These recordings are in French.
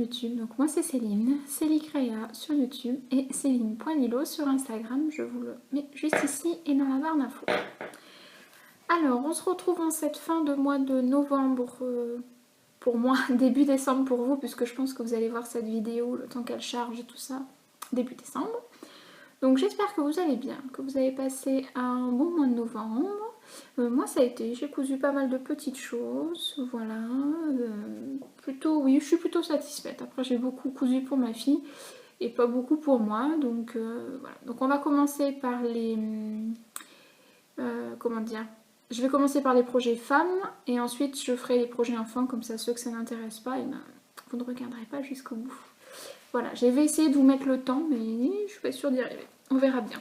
YouTube. Donc moi c'est Céline, Célicrea sur YouTube et Céline.lilo sur Instagram. Je vous le mets juste ici et dans la barre d'infos. Alors on se retrouve en cette fin de mois de novembre pour moi, début décembre pour vous, puisque je pense que vous allez voir cette vidéo le temps qu'elle charge et tout ça, début décembre. Donc j'espère que vous allez bien, que vous avez passé un bon mois de novembre. Moi ça a été, j'ai cousu pas mal de petites choses, voilà, plutôt, oui, je suis plutôt satisfaite. Après j'ai beaucoup cousu pour ma fille et pas beaucoup pour moi, donc voilà. Donc on va commencer par les, comment dire, je vais commencer par les projets femmes et ensuite je ferai les projets enfants, comme ça ceux que ça n'intéresse pas, et ben, vous ne regarderez pas jusqu'au bout. Voilà, je vais essayer de vous mettre le temps, mais je suis pas sûre d'y arriver, on verra bien.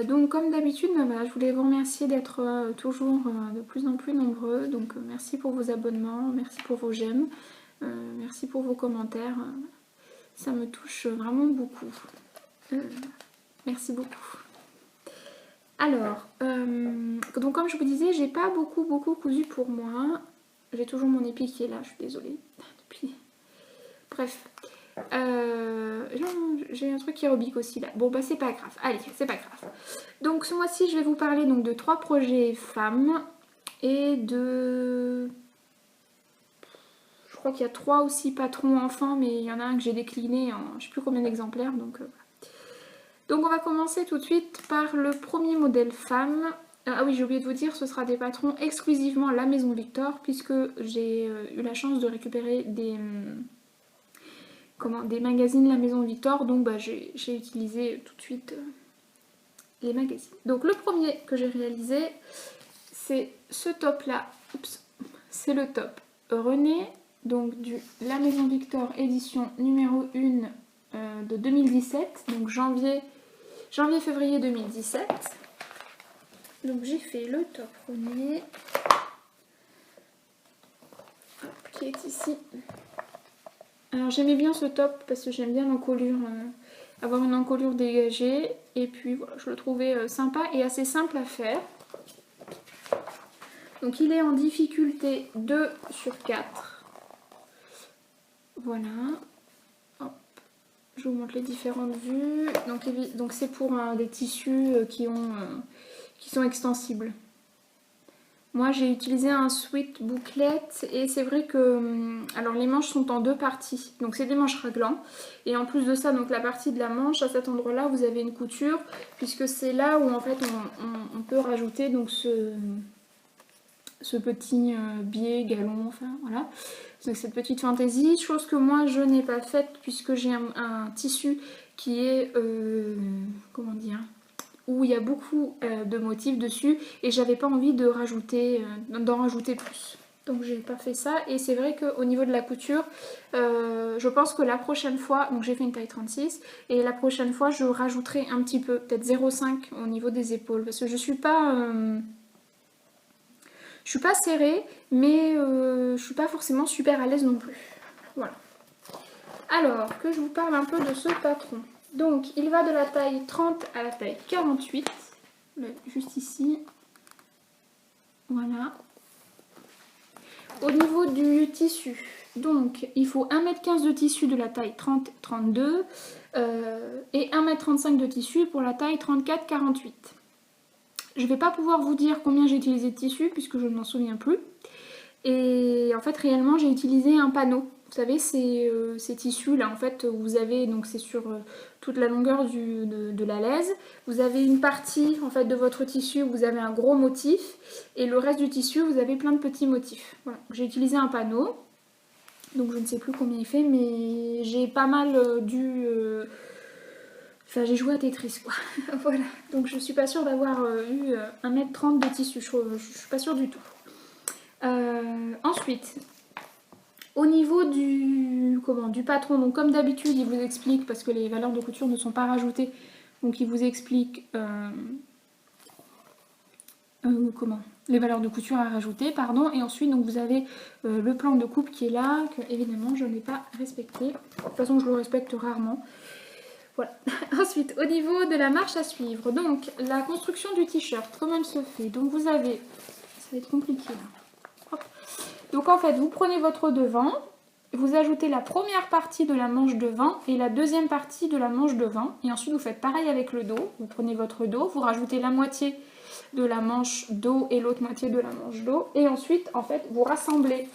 Donc comme d'habitude, je voulais vous remercier d'être toujours de plus en plus nombreux. Donc merci pour vos abonnements, merci pour vos j'aime, merci pour vos commentaires. Ça me touche vraiment beaucoup. Merci beaucoup. Alors, donc comme je vous disais, j'ai pas beaucoup cousu pour moi. J'ai toujours mon épi qui est là, je suis désolée. Depuis... Bref. J'ai un truc aérobique aussi là. Bon bah c'est pas grave, allez, c'est pas grave. Donc ce mois-ci je vais vous parler donc de 3 projets femmes et de... Je crois qu'il y a 3 aussi patrons enfants, mais il y en a un que j'ai décliné en je sais plus combien d'exemplaires, donc voilà. Donc on va commencer tout de suite par le premier modèle femme. Ah oui, j'ai oublié de vous dire, ce sera des patrons exclusivement à la Maison Victor, puisque j'ai eu la chance de récupérer des magazines La Maison Victor, donc j'ai utilisé tout de suite les magazines. Donc le premier que j'ai réalisé, c'est ce top là, c'est le top René, donc du La Maison Victor édition numéro 1 de 2017, donc janvier-février 2017. Donc j'ai fait le top René, qui est ici. Alors j'aimais bien ce top parce que j'aime bien l'encolure, avoir une encolure dégagée, et puis voilà, je le trouvais sympa et assez simple à faire. Donc il est en difficulté 2 sur 4. Voilà. Hop. Je vous montre les différentes vues. Donc c'est pour des tissus qui sont extensibles. Moi j'ai utilisé un sweat bouclette et c'est vrai que alors les manches sont en 2 parties, donc c'est des manches raglan, et en plus de ça, donc la partie de la manche, à cet endroit là vous avez une couture, puisque c'est là où en fait on peut rajouter donc ce petit biais, galon, enfin voilà, donc cette petite fantaisie, chose que moi je n'ai pas faite puisque j'ai un tissu qui est comment dire, où il y a beaucoup de motifs dessus et j'avais pas envie de d'en rajouter plus. Donc j'ai pas fait ça, et c'est vrai qu'au niveau de la couture, je pense que la prochaine fois, donc j'ai fait une taille 36, et la prochaine fois je rajouterai un petit peu, peut-être 0,5 au niveau des épaules, parce que je suis pas serrée, mais je suis pas forcément super à l'aise non plus. Voilà. Alors, que je vous parle un peu de ce patron. Donc, il va de la taille 30 à la taille 48, juste ici. Voilà. Au niveau du tissu, donc, il faut 1,15 m de tissu de la taille 30-32 et 1,35 m de tissu pour la taille 34-48. Je ne vais pas pouvoir vous dire combien j'ai utilisé de tissu puisque je ne m'en souviens plus. Et en fait, réellement, j'ai utilisé un panneau. Vous savez, ces tissus là, en fait, vous avez, donc c'est sur toute la longueur de la laise. Vous avez une partie en fait de votre tissu où vous avez un gros motif, et le reste du tissu, vous avez plein de petits motifs. Voilà. J'ai utilisé un panneau, donc je ne sais plus combien il fait, mais j'ai pas mal Enfin, j'ai joué à Tetris, quoi. Voilà. Donc je suis pas sûre d'avoir eu 1,30 m de tissu. Je suis pas sûre du tout. Ensuite, au niveau du patron, donc comme d'habitude, il vous explique, parce que les valeurs de couture ne sont pas rajoutées, donc il vous explique les valeurs de couture à rajouter, pardon, et ensuite donc vous avez le plan de coupe qui est là, que évidemment je n'ai pas respecté. De toute façon, je le respecte rarement. Voilà. Ensuite, au niveau de la marche à suivre, donc la construction du t-shirt, comment elle se fait? Donc vous avez, ça va être compliqué là. Hop. Donc en fait, vous prenez votre devant, vous ajoutez la première partie de la manche devant et la deuxième partie de la manche devant. Et ensuite vous faites pareil avec le dos. Vous prenez votre dos, vous rajoutez la moitié de la manche dos et l'autre moitié de la manche dos. Et ensuite, en fait, vous rassemblez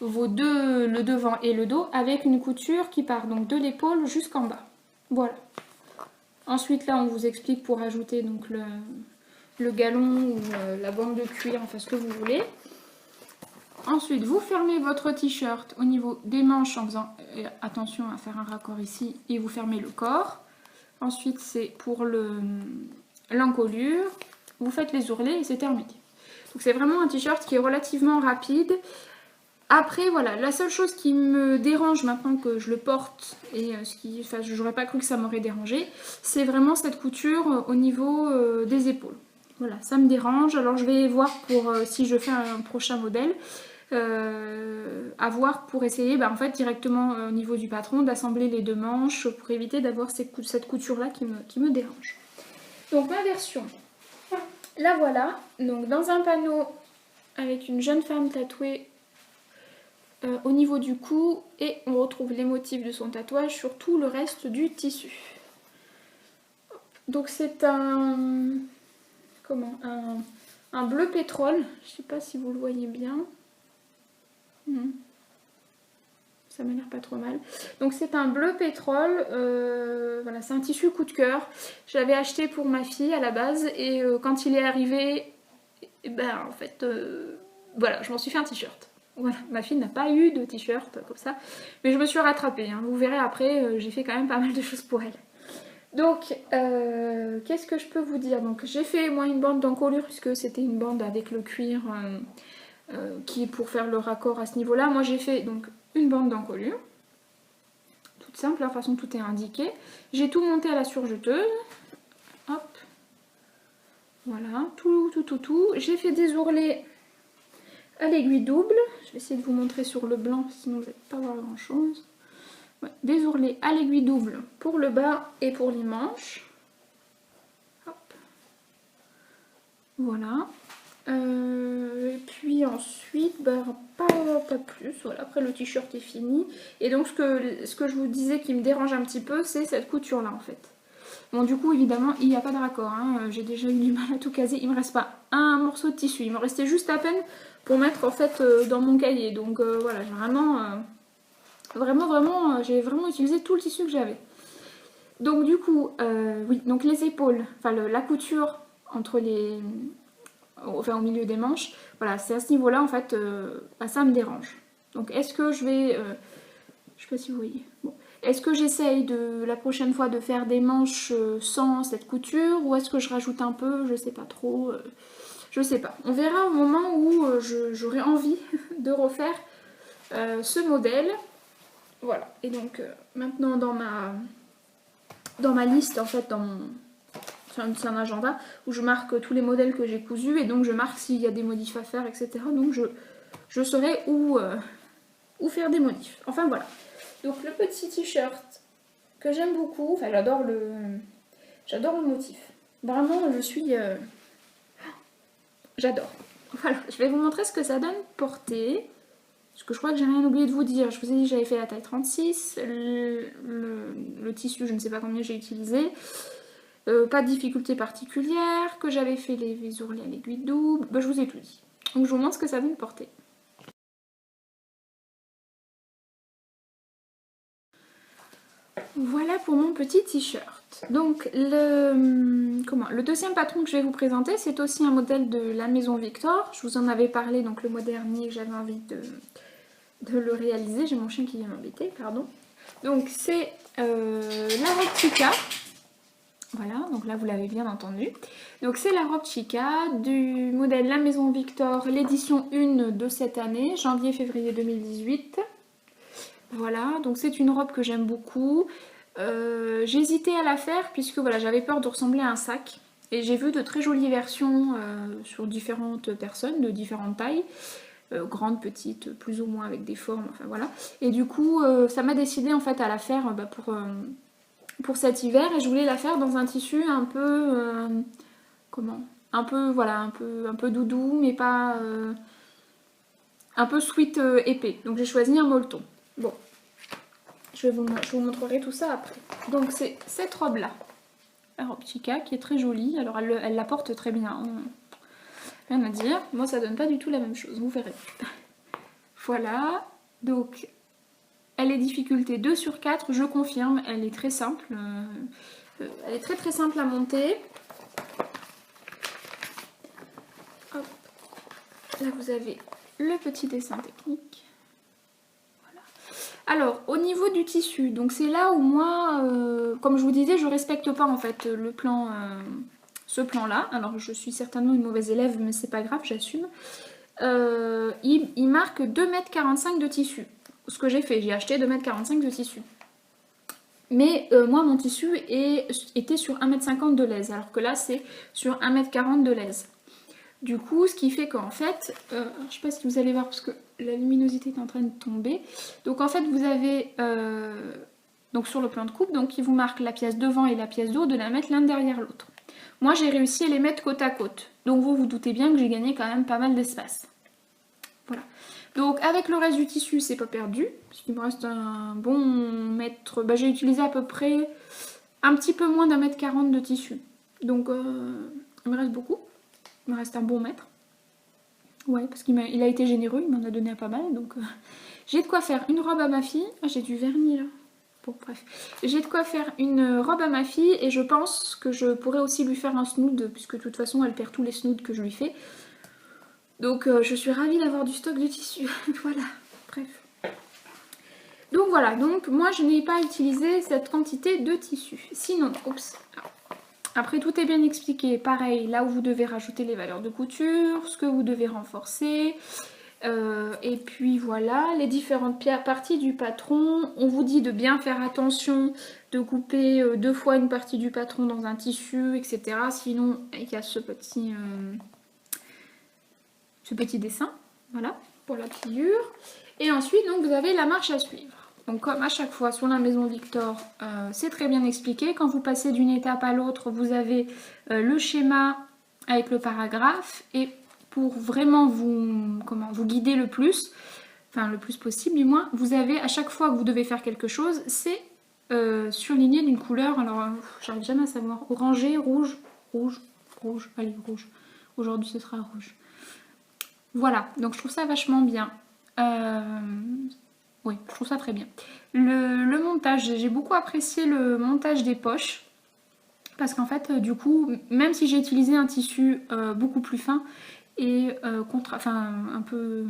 le devant et le dos avec une couture qui part donc de l'épaule jusqu'en bas. Voilà. Ensuite, là, on vous explique pour ajouter donc le galon ou la bande de cuir, enfin ce que vous voulez. Ensuite, vous fermez votre t-shirt au niveau des manches en faisant attention à faire un raccord ici et vous fermez le corps. Ensuite, c'est pour l'encolure. Vous faites les ourlets et c'est terminé. Donc c'est vraiment un t-shirt qui est relativement rapide. Après, voilà, la seule chose qui me dérange maintenant que je le porte, et j'aurais pas cru que ça m'aurait dérangé, c'est vraiment cette couture au niveau des épaules. Voilà, ça me dérange. Alors je vais voir pour si je fais un prochain modèle, à voir pour essayer en fait directement au niveau du patron d'assembler les deux manches pour éviter d'avoir cette couture là qui me dérange. Donc ma version, la voilà, donc dans un panneau avec une jeune femme tatouée au niveau du cou et on retrouve les motifs de son tatouage sur tout le reste du tissu. Donc c'est un bleu pétrole, je sais pas si vous le voyez bien. Ça m'a l'air pas trop mal. Donc c'est un bleu pétrole, voilà, c'est un tissu coup de cœur. Je l'avais acheté pour ma fille à la base et quand il est arrivé, en fait, voilà, je m'en suis fait un t-shirt. Voilà, ma fille n'a pas eu de t-shirt comme ça, mais je me suis rattrapée, hein. Vous verrez après, j'ai fait quand même pas mal de choses pour elle. Donc, qu'est-ce que je peux vous dire? Donc j'ai fait moi une bande d'encolure puisque c'était une bande avec le cuir qui est pour faire le raccord à ce niveau-là. Moi j'ai fait donc une bande d'encolure, toute simple, de toute façon tout est indiqué. J'ai tout monté à la surjeteuse, hop, voilà, tout. J'ai fait des ourlets à l'aiguille double, je vais essayer de vous montrer sur le blanc, sinon vous n'allez pas voir grand chose. Ouais, des ourlets à l'aiguille double pour le bas et pour les manches. Hop. Voilà. Et puis ensuite, pas plus. Voilà, après le t-shirt est fini. Et donc ce que je vous disais qui me dérange un petit peu, c'est cette couture là en fait. Bon du coup évidemment il n'y a pas de raccord, hein. J'ai déjà eu du mal à tout caser. Il me reste pas un morceau de tissu. Il me restait juste à peine pour mettre en fait dans mon cahier. Donc voilà, j'ai j'ai vraiment utilisé tout le tissu que j'avais. Donc du coup, oui, donc les épaules, enfin la couture entre au milieu des manches, voilà, c'est à ce niveau-là en fait, ça me dérange. Donc est-ce que je vais, je sais pas si vous voyez, bon. Est-ce que j'essaye la prochaine fois de faire des manches sans cette couture ou est-ce que je rajoute un peu, je sais pas trop, je sais pas. On verra au moment où j'aurai envie de refaire ce modèle. Voilà, et donc maintenant dans ma liste, en fait, c'est un agenda où je marque tous les modèles que j'ai cousus et donc je marque s'il y a des modifs à faire, etc. Donc je saurai où faire des modifs. Enfin voilà. Donc le petit t-shirt que j'aime beaucoup, enfin j'adore le motif. Vraiment, j'adore. Voilà, je vais vous montrer ce que ça donne porté. Parce que je crois que j'ai rien oublié de vous dire. Je vous ai dit que j'avais fait la taille 36. Le tissu, je ne sais pas combien j'ai utilisé. Pas de difficulté particulière. Que j'avais fait les ourlets à l'aiguille double. Je vous ai tout dit. Donc je vous montre ce que ça donne porter. Voilà pour mon petit t-shirt. Donc le deuxième patron que je vais vous présenter, c'est aussi un modèle de la maison Victor. Je vous en avais parlé donc le mois dernier, que j'avais envie de le réaliser. J'ai mon chien qui vient m'embêter, pardon. Donc c'est la robe Chica. Voilà, donc là vous l'avez bien entendu. Donc c'est la robe Chica du modèle La Maison Victor, l'édition 1 de cette année, janvier-février 2018. Voilà, donc c'est une robe que j'aime beaucoup. J'hésitais à la faire puisque voilà, j'avais peur de ressembler à un sac. Et j'ai vu de très jolies versions sur différentes personnes, de différentes tailles. Grandes, petites, plus ou moins avec des formes, enfin voilà. Et du coup, ça m'a décidé en fait à la faire pour cet hiver. Et je voulais la faire dans un tissu un peu... un peu doudou, mais pas... un peu sweat épais. Donc j'ai choisi un molleton. Bon, je vous montrerai tout ça après. Donc c'est cette robe-là. La robe Chica qui est très jolie. Alors elle la porte très bien. Hein. Rien à dire. Moi ça donne pas du tout la même chose, vous verrez. Voilà. Donc elle est difficulté 2 sur 4, je confirme. Elle est très simple. Elle est très très simple à monter. Hop. Là vous avez le petit dessin technique. Voilà. Alors au niveau du tissu, donc c'est là où moi, comme je vous disais, je respecte pas en fait le plan, ce plan là. Alors je suis certainement une mauvaise élève, mais c'est pas grave, j'assume. Il marque 2,45 m de tissu. Ce que j'ai fait, j'ai acheté 2,45 m de tissu. Mais moi mon tissu était sur 1,50 m de laise, alors que là c'est sur 1,40 m de laise. Du coup, ce qui fait qu'en fait, je sais pas si vous allez voir parce que la luminosité est en train de tomber. Donc en fait, vous avez donc sur le plan de coupe, donc il vous marque la pièce devant et la pièce de haut, de la mettre l'un derrière l'autre. Moi, j'ai réussi à les mettre côte à côte. Donc vous vous doutez bien que j'ai gagné quand même pas mal d'espace. Voilà. Donc avec le reste du tissu, c'est pas perdu, puisqu'il me reste un bon mètre. Bah, j'ai utilisé à peu près un petit peu moins d'1,40 m de tissu. Donc il me reste beaucoup. Il me reste un bon mètre. Ouais, parce qu'il a été généreux, il m'en a donné à pas mal, donc j'ai de quoi faire une robe à ma fille. Ah, j'ai du vernis là. Bon, bref. J'ai de quoi faire une robe à ma fille et je pense que je pourrais aussi lui faire un snood, puisque de toute façon elle perd tous les snoods que je lui fais. Donc je suis ravie d'avoir du stock de tissu. Voilà, bref. Donc voilà, donc moi je n'ai pas utilisé cette quantité de tissu. Sinon, oups. Après tout est bien expliqué, pareil, là où vous devez rajouter les valeurs de couture, ce que vous devez renforcer, et puis voilà, les différentes parties du patron. On vous dit de bien faire attention, de couper 2 fois une partie du patron dans un tissu, etc. Sinon, il y a ce petit dessin, voilà, pour la pliure. Et ensuite, donc, vous avez la marche à suivre. Donc comme à chaque fois sur la maison Victor, c'est très bien expliqué. Quand vous passez d'une étape à l'autre, vous avez le schéma avec le paragraphe. Et pour vraiment vous guider le plus, enfin le plus possible du moins, vous avez à chaque fois que vous devez faire quelque chose, c'est surligné d'une couleur. Alors j'arrive jamais à savoir. Orangé, rouge, allez rouge. Aujourd'hui ce sera rouge. Voilà, donc je trouve ça vachement bien. Oui, je trouve ça très bien. Le montage, j'ai beaucoup apprécié le montage des poches. Parce qu'en fait, du coup, même si j'ai utilisé un tissu beaucoup plus fin et un peu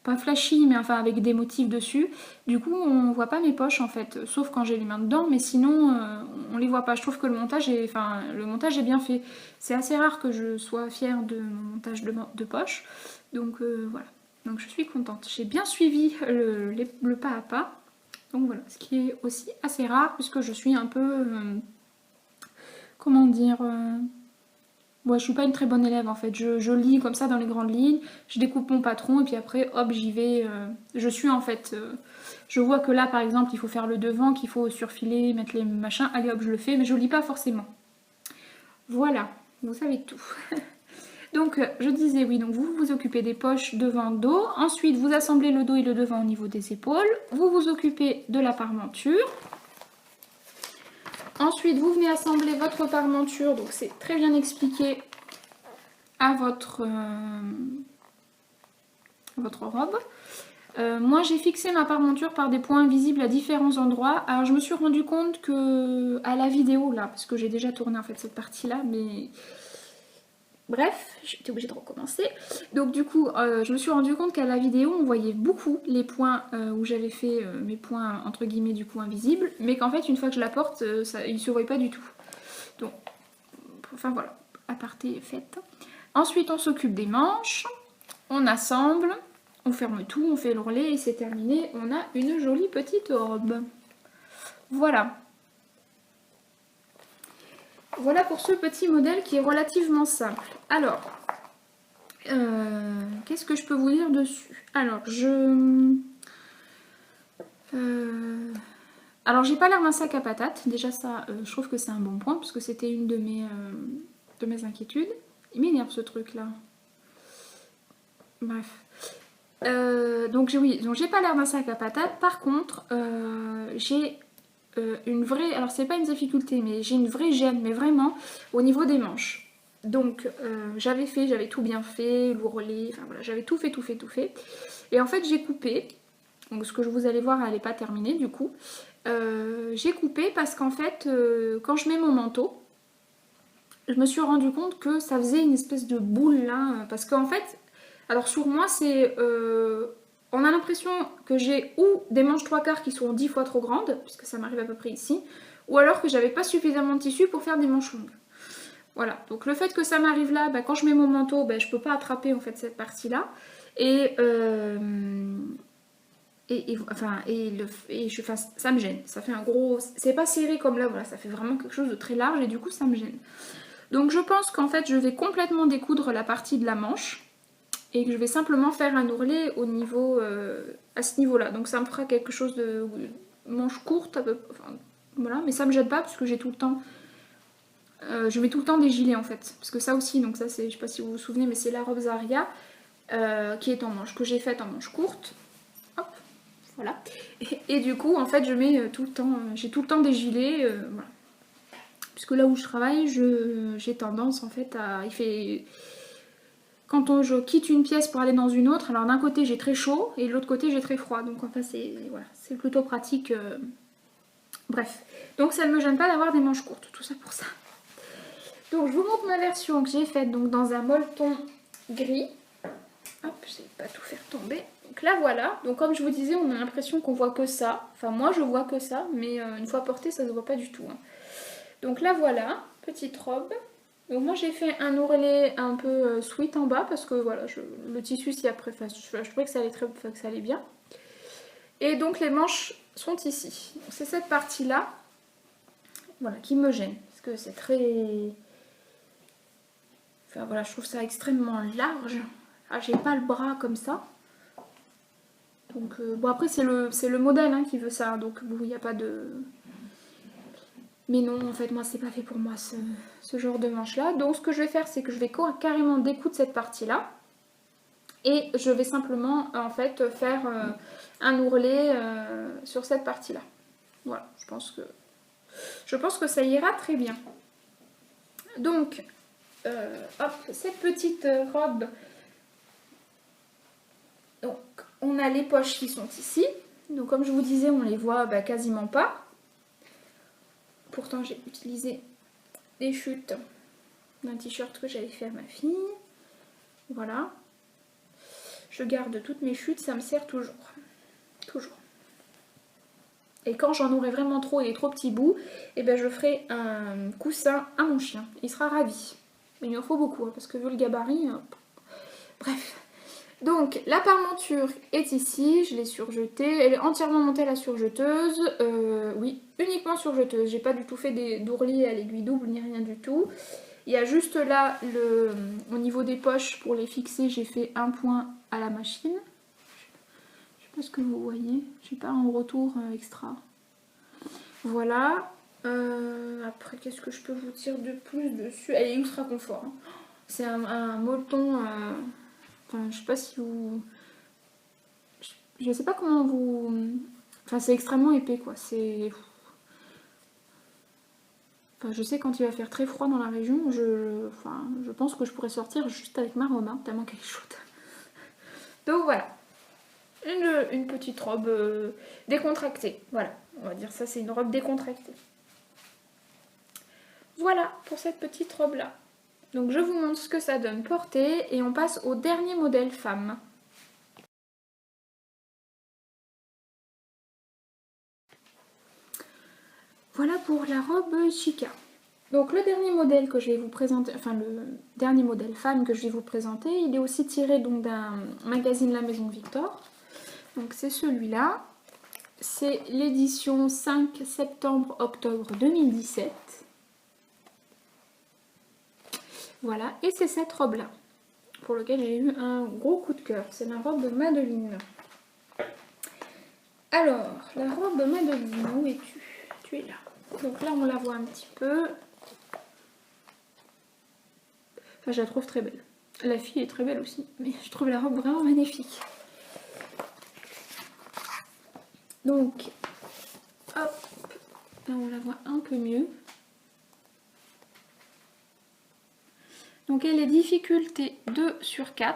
pas flashy, mais enfin avec des motifs dessus, du coup on voit pas mes poches en fait, sauf quand j'ai les mains dedans, mais sinon on les voit pas. Je trouve que le montage est bien fait. C'est assez rare que je sois fière de mon montage de poche, donc voilà. Donc je suis contente. J'ai bien suivi le pas à pas, donc voilà, ce qui est aussi assez rare puisque je suis un peu, comment dire, ouais, je suis pas une très bonne élève en fait. Je lis comme ça dans les grandes lignes, je découpe mon patron et puis après hop j'y vais. Je suis en fait, je vois que là par exemple il faut faire le devant, qu'il faut surfiler, mettre les machins, allez hop je le fais, mais je lis pas forcément. Voilà, vous savez tout. Donc je disais oui, donc vous vous occupez des poches devant, dos, ensuite vous assemblez le dos et le devant au niveau des épaules, vous vous occupez de la parmenture. Ensuite, vous venez assembler votre parmenture, donc c'est très bien expliqué à votre robe. Moi, j'ai fixé ma parmenture par des points visibles à différents endroits. Alors, je me suis rendu compte que à la vidéo, là, parce que j'ai déjà tourné en fait cette partie-là, mais bref, j'étais obligée de recommencer. Donc du coup, je me suis rendu compte qu'à la vidéo, on voyait beaucoup les points où j'avais fait mes points entre guillemets du coup invisibles, mais qu'en fait, une fois que je la porte, ils ne se voient pas du tout. Donc, enfin voilà, aparté faite. Ensuite, on s'occupe des manches, on assemble, on ferme tout, on fait l'ourlet et c'est terminé. On a une jolie petite robe. Voilà. Voilà pour ce petit modèle qui est relativement simple. Alors, qu'est-ce que je peux vous dire dessus? Alors, alors, j'ai pas l'air d'un sac à patates. Déjà, ça, je trouve que c'est un bon point, parce que c'était une de mes inquiétudes. Il m'énerve ce truc-là. Bref. Donc oui, donc j'ai pas l'air d'un sac à patates. Par contre, j'ai une vraie... Alors c'est pas une difficulté, mais j'ai une vraie gêne, mais vraiment, au niveau des manches. Donc j'avais tout bien fait, l'ourlet, enfin voilà, j'avais tout fait. Et en fait j'ai coupé. Donc ce que vous allez voir, elle n'est pas terminée du coup. J'ai coupé parce qu'en fait, quand je mets mon manteau, je me suis rendu compte que ça faisait une espèce de boule là. Parce qu'en fait, alors sur moi, c'est... on a l'impression que j'ai ou des manches 3/4 qui sont 10 fois trop grandes, puisque ça m'arrive à peu près ici, ou alors que j'avais pas suffisamment de tissu pour faire des manches longues. Voilà, donc le fait que ça m'arrive là, bah, quand je mets mon manteau, bah, je peux pas attraper en fait cette partie-là. Et, enfin, ça me gêne. Ça fait un gros... C'est pas serré comme là, voilà, ça fait vraiment quelque chose de très large et du coup ça me gêne. Donc je pense qu'en fait je vais complètement découdre la partie de la manche et que je vais simplement faire un ourlet au niveau, à ce niveau-là. Donc ça me fera quelque chose de manche courte, enfin, voilà, mais ça me gêne pas parce que j'ai tout le temps... je mets tout le temps des gilets en fait, parce que ça aussi, donc ça c'est, je sais pas si vous vous souvenez, mais c'est la robe Zaria qui est en manche, que j'ai faite en manche courte. Hop, voilà. Et du coup, en fait, je mets tout le temps, j'ai tout le temps des gilets, voilà. Puisque là où je travaille, j'ai tendance en fait à... Quand je quitte une pièce pour aller dans une autre, alors d'un côté j'ai très chaud et de l'autre côté j'ai très froid. Donc enfin c'est voilà, c'est plutôt pratique. Bref. Donc ça ne me gêne pas d'avoir des manches courtes, tout ça pour ça. Donc je vous montre ma version que j'ai faite donc dans un molleton gris. Hop, je sais pas tout faire tomber. Donc là voilà, donc comme je vous disais, on a l'impression qu'on voit que ça. Enfin moi je vois que ça, mais une fois portée ça se voit pas du tout. Hein. Donc là voilà, petite robe. Donc moi j'ai fait un ourlet un peu sweat en bas parce que voilà, le tissu s'y a préféré, je trouvais que ça allait que ça allait bien. Et donc les manches sont ici. C'est cette partie là, voilà, qui me gêne parce que c'est très... Enfin voilà, je trouve ça extrêmement large. Ah, j'ai pas le bras comme ça. Donc bon après c'est le modèle hein, qui veut ça, donc bon il n'y a pas de... Mais non, en fait, moi, c'est pas fait pour moi, ce genre de manche-là. Donc, ce que je vais faire, c'est que je vais carrément découdre cette partie-là. Et je vais simplement, en fait, faire un ourlet sur cette partie-là. Voilà, je pense que ça ira très bien. Donc, hop, cette petite robe. Donc, on a les poches qui sont ici. Donc, comme je vous disais, on les voit quasiment pas. Pourtant, j'ai utilisé des chutes d'un t-shirt que j'avais fait à ma fille. Voilà. Je garde toutes mes chutes, ça me sert toujours. Toujours. Et quand j'en aurai vraiment trop et des trop petits bouts, et ben je ferai un coussin à mon chien. Il sera ravi. Mais il en faut beaucoup, hein, parce que vu le gabarit... Bref. Donc, la parmenture est ici, je l'ai surjetée. Elle est entièrement montée à la surjeteuse. Oui, uniquement surjeteuse. J'ai pas du tout fait d'ourlis à l'aiguille double, ni rien du tout. Il y a juste là, au niveau des poches, pour les fixer, j'ai fait un point à la machine. Je sais pas ce que vous voyez. J'ai pas un retour extra. Voilà. Après, qu'est-ce que je peux vous dire de plus dessus? Elle est ultra confort. Hein. C'est un molleton... Enfin, je sais pas si vous... Je sais pas comment vous... Enfin, c'est extrêmement épais, quoi. C'est... Enfin, je sais quand il va faire très froid dans la région, je pense que je pourrais sortir juste avec ma robe, hein, tellement qu'elle est chaude. Donc voilà. Une petite robe décontractée. Voilà, on va dire ça, c'est une robe décontractée. Voilà pour cette petite robe-là. Donc je vous montre ce que ça donne portée et on passe au dernier modèle femme. Voilà pour la robe chica. Donc le dernier modèle que je vais vous présenter, enfin le dernier modèle femme que je vais vous présenter, il est aussi tiré donc d'un magazine La Maison Victor. Donc c'est celui-là. C'est l'édition 5 septembre-octobre 2017. Voilà, et c'est cette robe-là, pour laquelle j'ai eu un gros coup de cœur. C'est la robe de Madeline. Alors, la robe de Madeline, où es-tu? Tu es là. Donc là, on la voit un petit peu. Enfin, je la trouve très belle. La fille est très belle aussi, mais je trouve la robe vraiment magnifique. Donc, hop, là on la voit un peu mieux. Donc elle est difficulté 2 sur 4,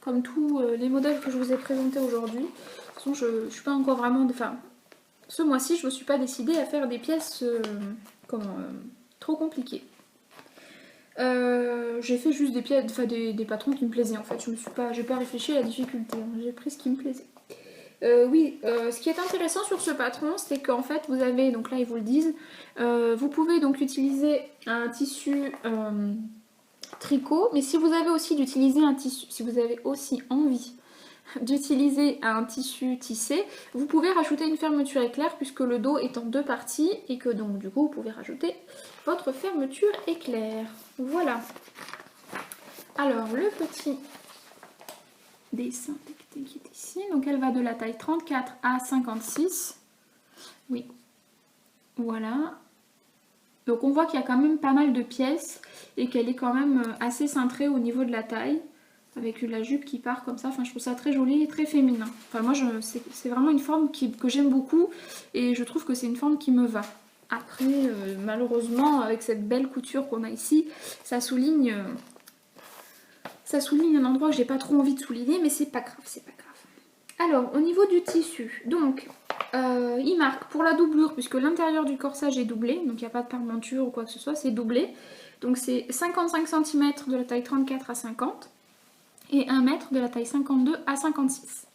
comme tous les modèles que je vous ai présentés aujourd'hui. De toute façon, je ne suis pas encore vraiment... Enfin, ce mois-ci, je ne me suis pas décidée à faire des pièces trop compliquées. J'ai fait juste des pièces, enfin des patrons qui me plaisaient en fait. J'ai pas réfléchi à la difficulté, hein. J'ai pris ce qui me plaisait. Ce qui est intéressant sur ce patron, c'est qu'en fait vous avez, donc là ils vous le disent, vous pouvez donc utiliser un tissu tricot, mais si vous avez aussi si vous avez aussi envie d'utiliser un tissu tissé, vous pouvez rajouter une fermeture éclair puisque le dos est en 2 parties et que donc du coup vous pouvez rajouter votre fermeture éclair. Voilà. Alors le petit dessin qui est ici, donc elle va de la taille 34 à 56. Oui, voilà. Donc on voit qu'il y a quand même pas mal de pièces et qu'elle est quand même assez cintrée au niveau de la taille, avec la jupe qui part comme ça. Enfin, je trouve ça très joli et très féminin. Enfin, moi, c'est vraiment une forme que j'aime beaucoup et je trouve que c'est une forme qui me va. Après, malheureusement, avec cette belle couture qu'on a ici, ça souligne un endroit que j'ai pas trop envie de souligner, mais c'est pas grave, c'est pas grave. Alors, au niveau du tissu, donc, il marque pour la doublure, puisque l'intérieur du corsage est doublé, donc il n'y a pas de parmenture ou quoi que ce soit, c'est doublé. Donc c'est 55 cm de la taille 34 à 50 et 1 mètre de la taille 52 à 56.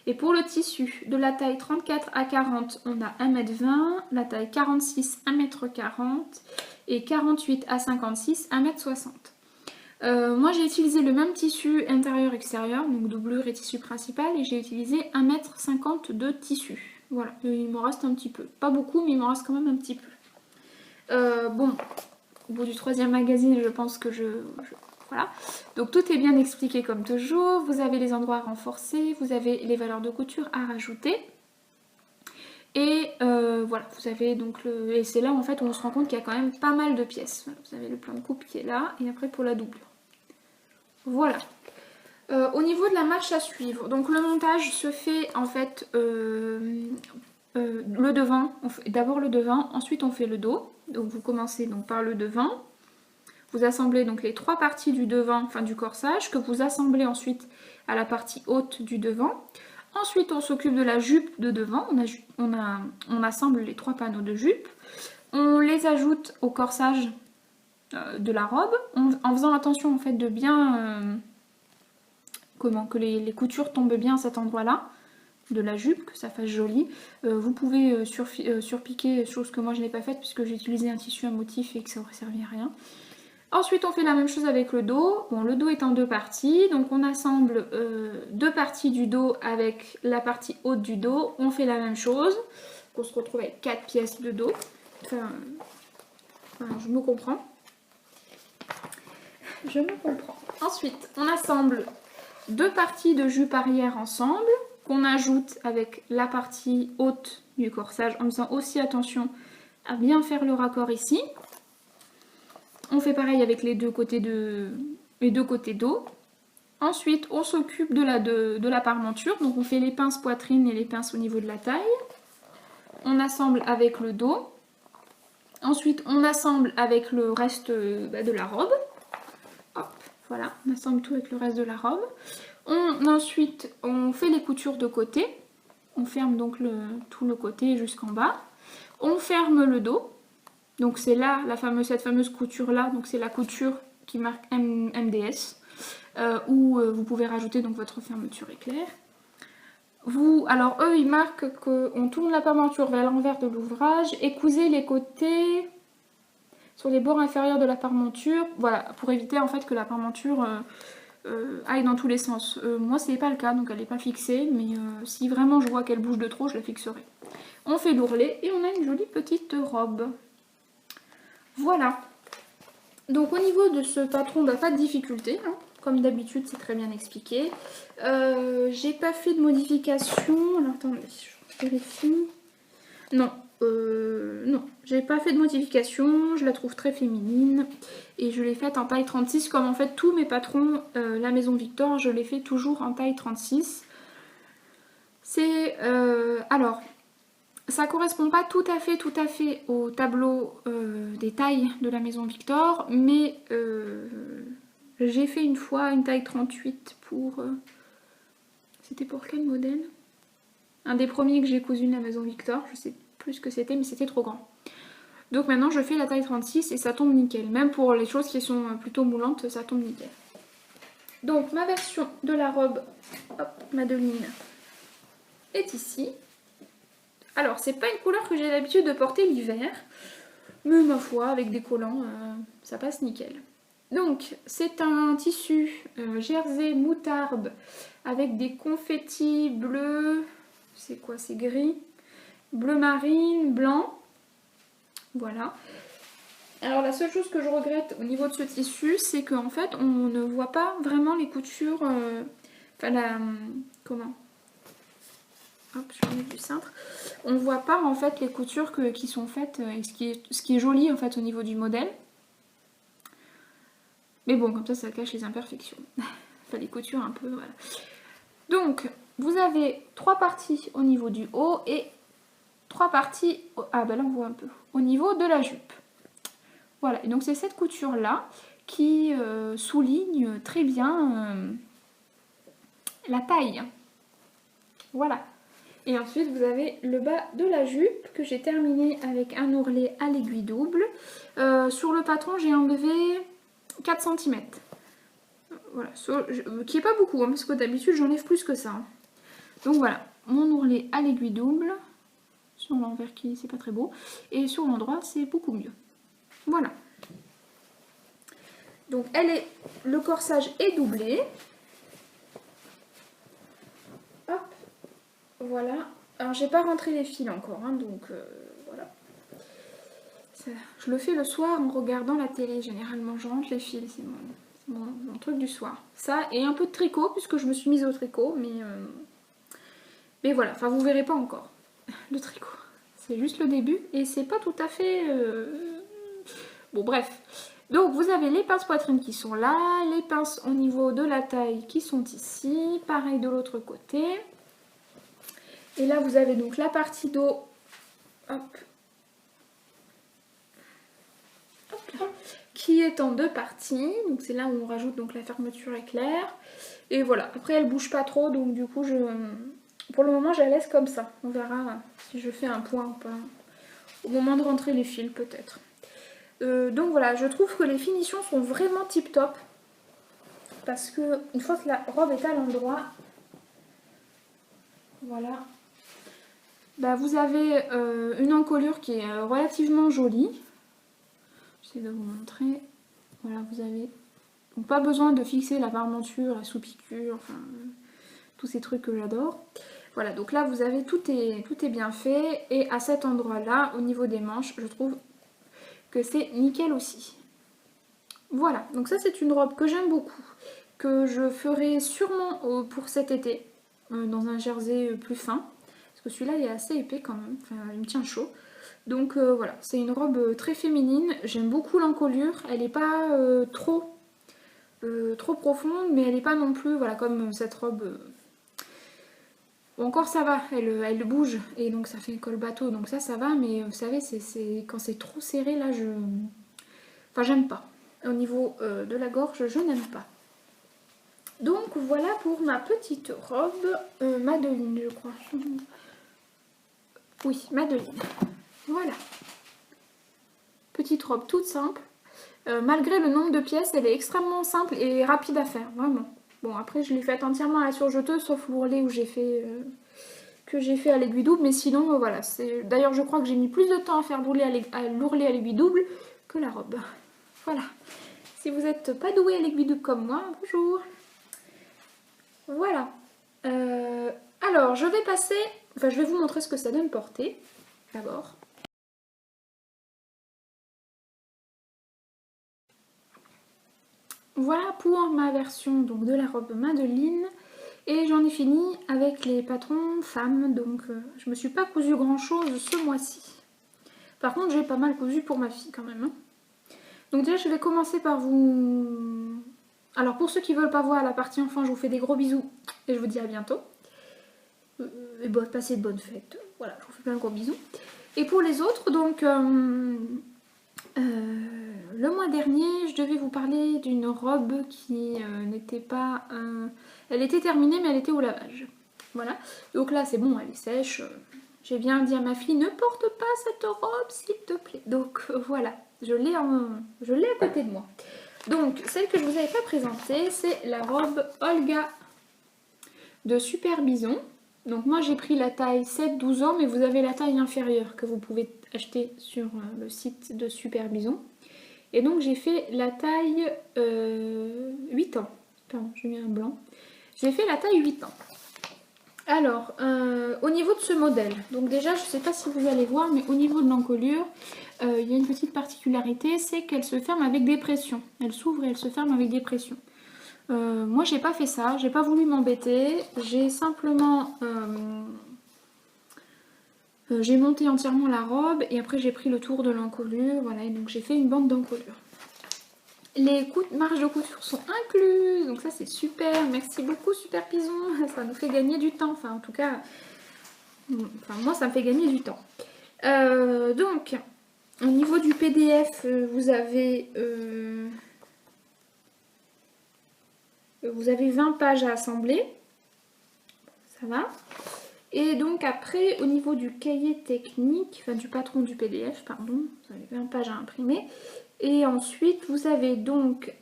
Et pour le tissu, de la taille 34 à 40, on a 1,20 m, la taille 46, 1,40 m et 48 à 56, 1,60 m. Moi j'ai utilisé le même tissu intérieur-extérieur, donc doublure et tissu principal, et j'ai utilisé 1,50 m de tissu. Voilà, il m'en reste un petit peu. Pas beaucoup, mais il m'en reste quand même un petit peu. Bon, au bout du 3e magazine, je pense que voilà. Donc tout est bien expliqué comme toujours. Vous avez les endroits à renforcer, vous avez les valeurs de couture à rajouter. Et voilà, vous avez donc et c'est là en fait où on se rend compte qu'il y a quand même pas mal de pièces. Voilà, vous avez le plan de coupe qui est là, et après pour la doublure. Voilà. Au niveau de la marche à suivre, donc le montage se fait en fait le devant, d'abord le devant, ensuite on fait le dos. Donc vous commencez donc par le devant, vous assemblez donc les 3 parties du devant, enfin du corsage, que vous assemblez ensuite à la partie haute du devant. Ensuite on s'occupe de la jupe de devant, on assemble les 3 panneaux de jupe, on les ajoute au corsage de la robe, en faisant attention en fait de bien... que les coutures tombent bien à cet endroit-là de la jupe, que ça fasse joli. Vous pouvez surpiquer, chose que moi je n'ai pas faite puisque j'ai utilisé un tissu à motif et que ça aurait servi à rien. Ensuite on fait la même chose avec le dos. Bon, le dos est en 2 parties, donc on assemble 2 parties du dos avec la partie haute du dos. On fait la même chose, on se retrouve avec 4 pièces de dos. Enfin, je me comprends. Je me comprends. Ensuite on assemble 2 parties de jupe arrière ensemble, qu'on ajoute avec la partie haute du corsage, en faisant aussi attention à bien faire le raccord ici. On fait pareil avec les deux côtés dos. Ensuite, on s'occupe de la parmenture, donc on fait les pinces poitrine et les pinces au niveau de la taille. On assemble avec le dos. Ensuite, on assemble avec le reste de la robe. Hop, voilà, on assemble tout avec le reste de la robe. Ensuite, on fait les coutures de côté. On ferme donc tout le côté jusqu'en bas. On ferme le dos. Donc c'est là cette fameuse couture là. Donc c'est la couture qui marque MDS. Où vous pouvez rajouter donc votre fermeture éclair. Alors eux ils marquent qu'on tourne la parmenture vers l'envers de l'ouvrage et cousez les côtés sur les bords inférieurs de la parmenture. Voilà, pour éviter en fait que la parmenture aille dans tous les sens. Moi c'est pas le cas, donc elle n'est pas fixée, mais si vraiment je vois qu'elle bouge de trop, je la fixerai. On fait l'ourlet et on a une jolie petite robe. Voilà. Donc au niveau de ce patron, pas de difficulté, hein. Comme d'habitude c'est très bien expliqué. J'ai pas fait de modification. Alors attendez, je vérifie. Non, non, j'ai pas fait de modification, je la trouve très féminine et je l'ai faite en taille 36 comme en fait tous mes patrons, la maison Victor, je l'ai fait toujours en taille 36. Alors, Ça correspond pas tout à fait au tableau des tailles de la maison Victor, mais j'ai fait une fois une taille 38 pour... c'était pour quel modèle? Un des premiers que j'ai cousu de la maison Victor, je sais plus ce que c'était, mais c'était trop grand. Donc maintenant je fais la taille 36 et ça tombe nickel. Même pour les choses qui sont plutôt moulantes, ça tombe nickel. Donc ma version de la robe, hop, Madeline, est ici. Alors c'est pas une couleur que j'ai l'habitude de porter l'hiver, mais ma foi, avec des collants, ça passe nickel. Donc c'est un tissu jersey moutarde avec des confettis bleus, c'est quoi, c'est gris, bleu marine, blanc, voilà. Alors la seule chose que je regrette au niveau de ce tissu, c'est qu'en fait on ne voit pas vraiment les coutures, enfin la, comment, hop, je remets du cintre, on voit pas en fait les coutures qui sont faites, et ce qui est joli en fait au niveau du modèle. Mais bon, comme ça cache les imperfections. Enfin les coutures un peu, voilà. Donc vous avez 3 parties au niveau du haut et 3 parties, ah ben là on voit un peu, au niveau de la jupe. Voilà, et donc c'est cette couture-là qui souligne très bien la taille. Voilà. Et ensuite vous avez le bas de la jupe que j'ai terminé avec un ourlet à l'aiguille double. Sur le patron j'ai enlevé 4 cm. Voilà, qui est pas beaucoup, hein, parce que d'habitude j'enlève plus que ça. Hein. Donc voilà, mon ourlet à l'aiguille double. Sur l'envers qui c'est pas très beau. Et sur l'endroit c'est beaucoup mieux. Voilà. Donc le corsage est doublé. Hop, voilà. Alors j'ai pas rentré les fils encore, hein, donc voilà. Ça, je le fais le soir en regardant la télé. Généralement je rentre les fils, c'est mon truc du soir. Ça et un peu de tricot puisque je me suis mise au tricot, mais voilà. Enfin vous verrez pas encore le tricot. C'est juste le début et c'est pas tout à fait... Bon bref. Donc vous avez les pinces poitrine qui sont là, les pinces au niveau de la taille qui sont ici, pareil de l'autre côté. Et là vous avez donc la partie dos, hop, hop là, qui est en 2 parties. Donc c'est là où on rajoute donc la fermeture éclair. Et voilà, après elle bouge pas trop, donc du coup pour le moment je la laisse comme ça. On verra si je fais un point ou pas. Au moment de rentrer les fils peut-être. Donc voilà, je trouve que les finitions sont vraiment tip top. Parce que une fois que la robe est à l'endroit, voilà, bah vous avez une encolure qui est relativement jolie. J'essaie de vous montrer. Voilà, vous avez donc pas besoin de fixer la parmenture, la sous-piqûre, enfin tous ces trucs que j'adore. Voilà, donc là vous avez tout est bien fait. Et à cet endroit-là, au niveau des manches, je trouve que c'est nickel aussi. Voilà, donc ça c'est une robe que j'aime beaucoup, que je ferai sûrement pour cet été, dans un jersey plus fin, parce que celui-là il est assez épais quand même, enfin il me tient chaud. Donc voilà, c'est une robe très féminine, j'aime beaucoup l'encolure, elle n'est pas trop profonde, mais elle n'est pas non plus, voilà, comme cette robe... Bon, encore ça va, elle bouge, et donc ça fait col bateau, donc ça va, mais vous savez, quand c'est trop serré, là, enfin j'aime pas. Au niveau de la gorge, je n'aime pas. Donc voilà pour ma petite robe Madeline, je crois. Oui, Madeline. Voilà. Petite robe toute simple. Malgré le nombre de pièces, elle est extrêmement simple et rapide à faire, vraiment. Bon, après, je l'ai faite entièrement à la surjeteuse, sauf l'ourlet où que j'ai fait à l'aiguille double. Mais sinon, voilà. D'ailleurs, je crois que j'ai mis plus de temps à faire l'ourlet à l'aiguille double que la robe. Voilà. Si vous n'êtes pas doué à l'aiguille double comme moi, bonjour. Voilà. Alors, je vais passer... Enfin, je vais vous montrer ce que ça donne porter, d'abord. Voilà pour ma version donc, de la robe Madeline. Et j'en ai fini avec les patrons femmes, donc je me suis pas cousu grand chose ce mois-ci. Par contre, j'ai pas mal cousu pour ma fille quand même. Hein. Donc déjà, je vais commencer par vous... Alors pour ceux qui veulent pas voir la partie enfant, je vous fais des gros bisous et je vous dis à bientôt. et bon, passez de bonnes fêtes. Voilà, je vous fais plein de gros bisous. Et pour les autres, donc le mois dernier, je devais vous parler d'une robe qui n'était pas... elle était terminée, mais elle était au lavage. Voilà. Donc là, c'est bon, elle est sèche. J'ai bien dit à ma fille, ne porte pas cette robe, s'il te plaît. Donc voilà, je l'ai à côté de moi. Donc, celle que je vous avais pas présentée, c'est la robe Olga de Super Bison. Donc moi j'ai pris la taille 7-12 ans, mais vous avez la taille inférieure que vous pouvez acheter sur le site de Super Bison. Et donc j'ai fait la taille 8 ans. Pardon, j'ai mis un blanc. J'ai fait la taille 8 ans. Alors, au niveau de ce modèle, donc déjà je ne sais pas si vous allez voir, mais au niveau de l'encolure, il y a une petite particularité, c'est qu'elle se ferme avec des pressions. Elle s'ouvre et elle se ferme avec des pressions. Moi j'ai pas fait ça, j'ai pas voulu m'embêter, j'ai simplement j'ai monté entièrement la robe et après j'ai pris le tour de l'encolure, voilà, et donc j'ai fait une bande d'encolure. Les marges de couture sont incluses, donc ça c'est super, merci beaucoup Super Bison, ça nous fait gagner du temps, enfin en tout cas, moi ça me fait gagner du temps. Donc, au niveau du PDF, vous avez 20 pages à assembler, ça va. Et donc après, au niveau du cahier technique, enfin du patron du PDF, pardon, vous avez 20 pages à imprimer. Et ensuite, vous avez donc,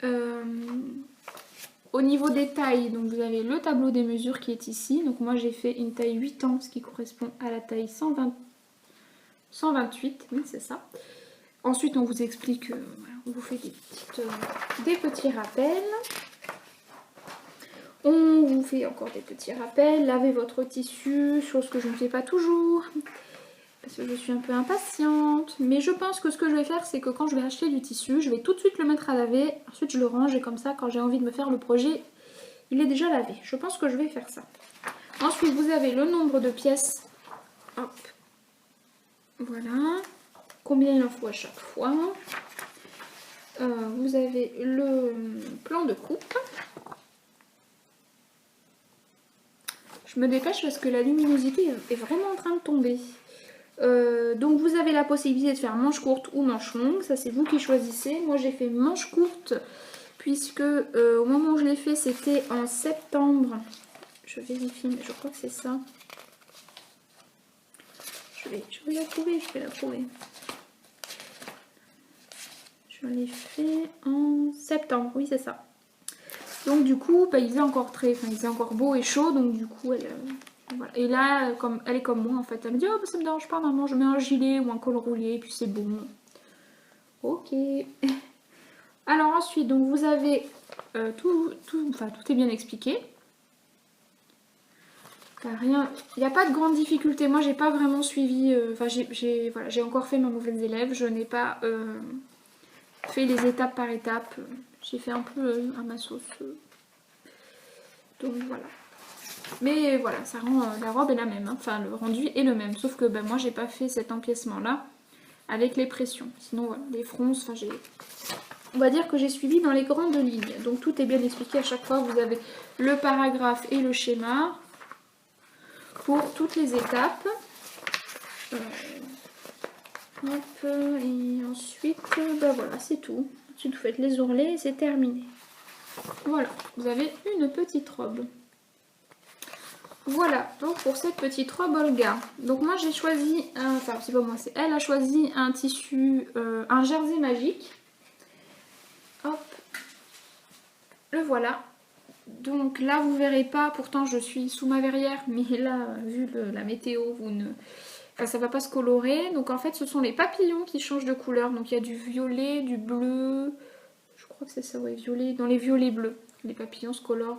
au niveau des tailles, donc vous avez le tableau des mesures qui est ici. Donc moi j'ai fait une taille 8 ans, ce qui correspond à la taille 128, oui c'est ça. Ensuite on vous explique, voilà, on vous fait des petits rappels. On vous fait encore des petits rappels, lavez votre tissu, chose que je ne fais pas toujours, parce que je suis un peu impatiente. Mais je pense que ce que je vais faire, c'est que quand je vais acheter du tissu, je vais tout de suite le mettre à laver, ensuite je le range et comme ça, quand j'ai envie de me faire le projet, il est déjà lavé. Je pense que je vais faire ça. Ensuite, vous avez le nombre de pièces. Hop. Voilà. Combien il en faut à chaque fois. Vous avez le plan de coupe. Je me dépêche parce que la luminosité est vraiment en train de tomber. Donc vous avez la possibilité de faire manche courte ou manche longue, ça c'est vous qui choisissez. Moi j'ai fait manche courte puisque au moment où je l'ai fait c'était en septembre. Je vérifie mais je crois que c'est ça. Je vais la trouver, Je l'ai fait en septembre, oui c'est ça. Donc du coup, bah, il faisait encore beau et chaud, donc du coup, voilà. Et là, elle est comme moi en fait, elle me dit oh bah, ça me dérange pas maman, je mets un gilet ou un col roulé, et puis c'est bon. Ok. Alors ensuite, donc vous avez tout est bien expliqué. Rien, il n'y a pas de grande difficulté. Moi, j'ai pas vraiment suivi. J'ai encore fait ma mauvaise élève. Je n'ai pas fait les étapes par étapes. J'ai fait un peu à ma sauce. Donc voilà. Mais voilà, ça rend la robe est la même. Hein. Enfin, le rendu est le même. Sauf que ben, moi, j'ai pas fait cet empiècement-là avec les pressions. Sinon, voilà, les fronces, on va dire que j'ai suivi dans les grandes lignes. Donc tout est bien expliqué à chaque fois. Vous avez le paragraphe et le schéma pour toutes les étapes. Et ensuite, ben voilà, c'est tout. Ensuite, vous faites les ourlets et c'est terminé. Voilà, vous avez une petite robe. Voilà, donc pour cette petite robe Olga. Donc moi j'ai choisi, enfin c'est pas moi, c'est elle a choisi un tissu, un jersey magique. Hop, le voilà. Donc là vous verrez pas, pourtant je suis sous ma verrière, mais là vu la météo, ça va pas se colorer. Donc en fait ce sont les papillons qui changent de couleur. Donc il y a du violet, du bleu, je crois que c'est ça, ouais, violet, dans les violets bleus. Les papillons se colorent.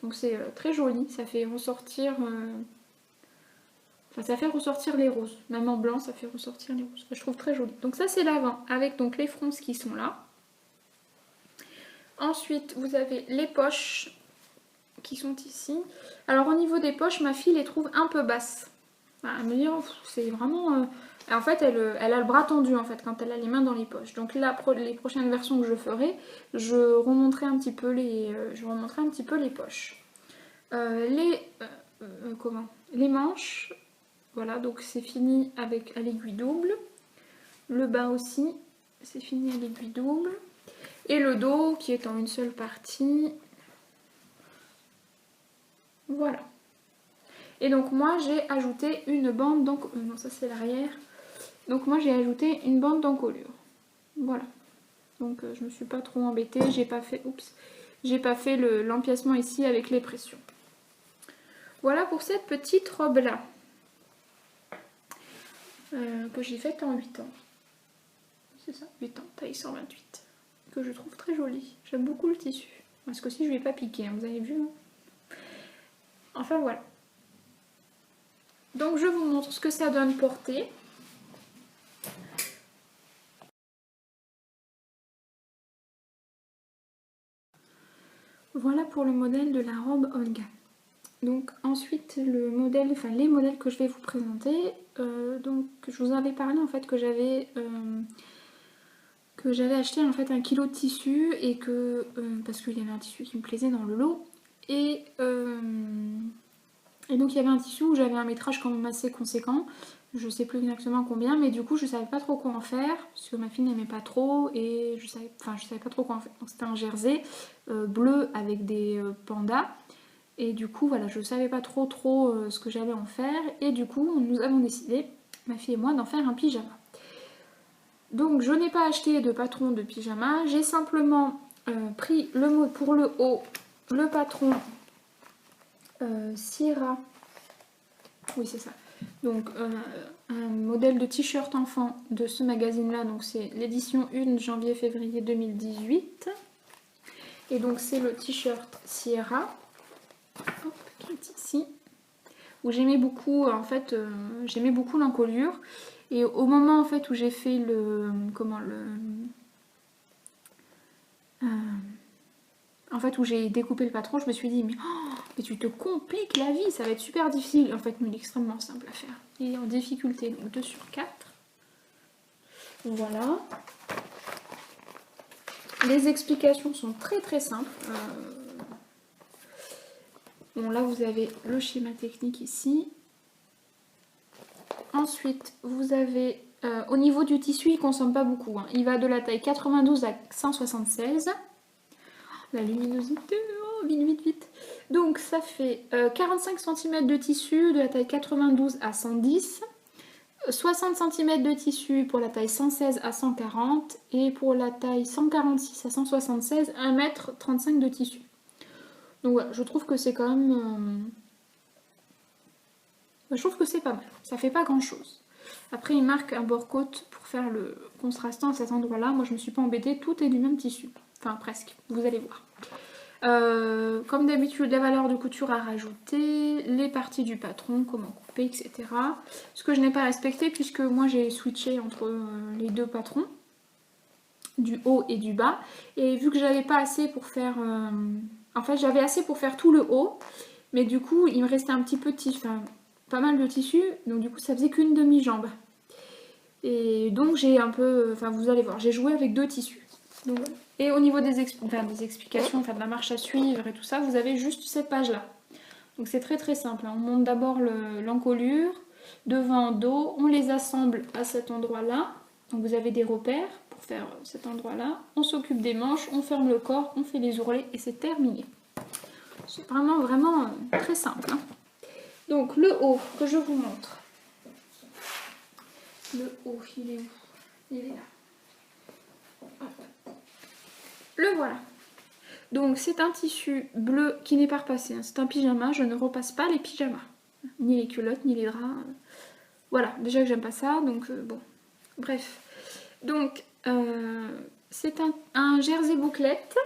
Donc c'est très joli, ça fait ressortir... ça fait ressortir les roses. Même en blanc, ça fait ressortir les roses. Je trouve très joli. Donc ça c'est l'avant, avec donc les fronces qui sont là. Ensuite, vous avez les poches qui sont ici. Alors au niveau des poches, ma fille les trouve un peu basses. Elle me dit, oh, c'est vraiment... En fait, elle a le bras tendu en fait quand elle a les mains dans les poches. Donc là, les prochaines versions que je ferai, je remonterai un petit peu les poches. les manches. Voilà, donc c'est fini avec à l'aiguille double. Le bas aussi, c'est fini à l'aiguille double. Et le dos qui est en une seule partie. Voilà. Et donc moi j'ai ajouté une bande d'encolure. Non, ça c'est l'arrière. Donc moi j'ai ajouté une bande d'encolure. Voilà. Donc je me suis pas trop embêtée. J'ai pas fait, l'empiècement ici avec les pressions. Voilà pour cette petite robe là. Que j'ai faite en 8 ans. C'est ça, 8 ans, taille 128. Que je trouve très jolie. J'aime beaucoup le tissu. Parce que si je ne l'ai pas piqué, hein, vous avez vu. Hein. Enfin voilà. Donc je vous montre ce que ça donne porté. Voilà pour le modèle de la robe Olga. Donc ensuite le modèle, enfin les modèles que je vais vous présenter. Donc je vous avais parlé en fait que j'avais acheté en fait 1 kg de tissu et que parce qu'il y avait un tissu qui me plaisait dans le lot et donc il y avait un tissu où j'avais un métrage quand même assez conséquent. Je sais plus exactement combien, mais du coup je savais pas trop quoi en faire parce que ma fille n'aimait pas trop et je savais pas trop quoi en faire. Donc c'était un jersey bleu avec des pandas et du coup voilà, je savais pas trop ce que j'allais en faire et du coup nous avons décidé, ma fille et moi, d'en faire un pyjama. Donc je n'ai pas acheté de patron de pyjama, j'ai simplement pris pour le haut le patron Sierra, oui c'est ça, donc un modèle de t-shirt enfant de ce magazine là, donc c'est l'édition 1 janvier-février 2018, et donc c'est le t-shirt Sierra, hop, qui est ici, où j'aimais beaucoup, en fait, j'aimais beaucoup l'encolure. Et au moment en fait où j'ai fait en fait où j'ai découpé le patron, je me suis dit mais tu te compliques la vie, ça va être super difficile. En fait, il est extrêmement simple à faire. Il est en difficulté, donc 2 sur 4. Voilà. Les explications sont très simples. Bon, là vous avez le schéma technique ici. Ensuite, vous avez, au niveau du tissu, il consomme pas beaucoup. Hein. Il va de la taille 92 à 176. La luminosité, oh, vite. Donc ça fait 45 cm de tissu de la taille 92 à 110. 60 cm de tissu pour la taille 116 à 140. Et pour la taille 146 à 176, 1,35 m de tissu. Donc voilà, je trouve que c'est quand même... je trouve que c'est pas mal, ça fait pas grand chose. Après il marque un bord-côte pour faire le contrastant à cet endroit là. Moi je me suis pas embêtée, tout est du même tissu. Enfin presque, vous allez voir. Comme d'habitude, la valeur de couture à rajouter, les parties du patron, comment couper, etc. Ce que je n'ai pas respecté puisque moi j'ai switché entre les deux patrons, du haut et du bas. Et vu que j'avais pas assez pour faire... en fait j'avais assez pour faire tout le haut, mais du coup il me restait un petit peu de tissu, enfin pas mal de tissu, donc du coup ça faisait qu'une demi-jambe. Et donc j'ai un peu... Enfin vous allez voir, j'ai joué avec 2 tissus. Donc, et au niveau des explications, enfin de la marche à suivre et tout ça, vous avez juste cette page là. Donc c'est très simple, hein. On monte d'abord l'encolure, devant, dos, on les assemble à cet endroit là. Donc vous avez des repères pour faire cet endroit là. On s'occupe des manches, on ferme le corps, on fait les ourlets et c'est terminé. C'est vraiment très simple. Hein. Donc le haut que je vous montre. Le haut, il est où? Il est là. Le voilà. Donc c'est un tissu bleu qui n'est pas repassé. Hein. C'est un pyjama, je ne repasse pas les pyjamas. Ni les culottes, ni les draps. Voilà, déjà que j'aime pas ça, donc bon. Bref. Donc c'est un jersey bouclette.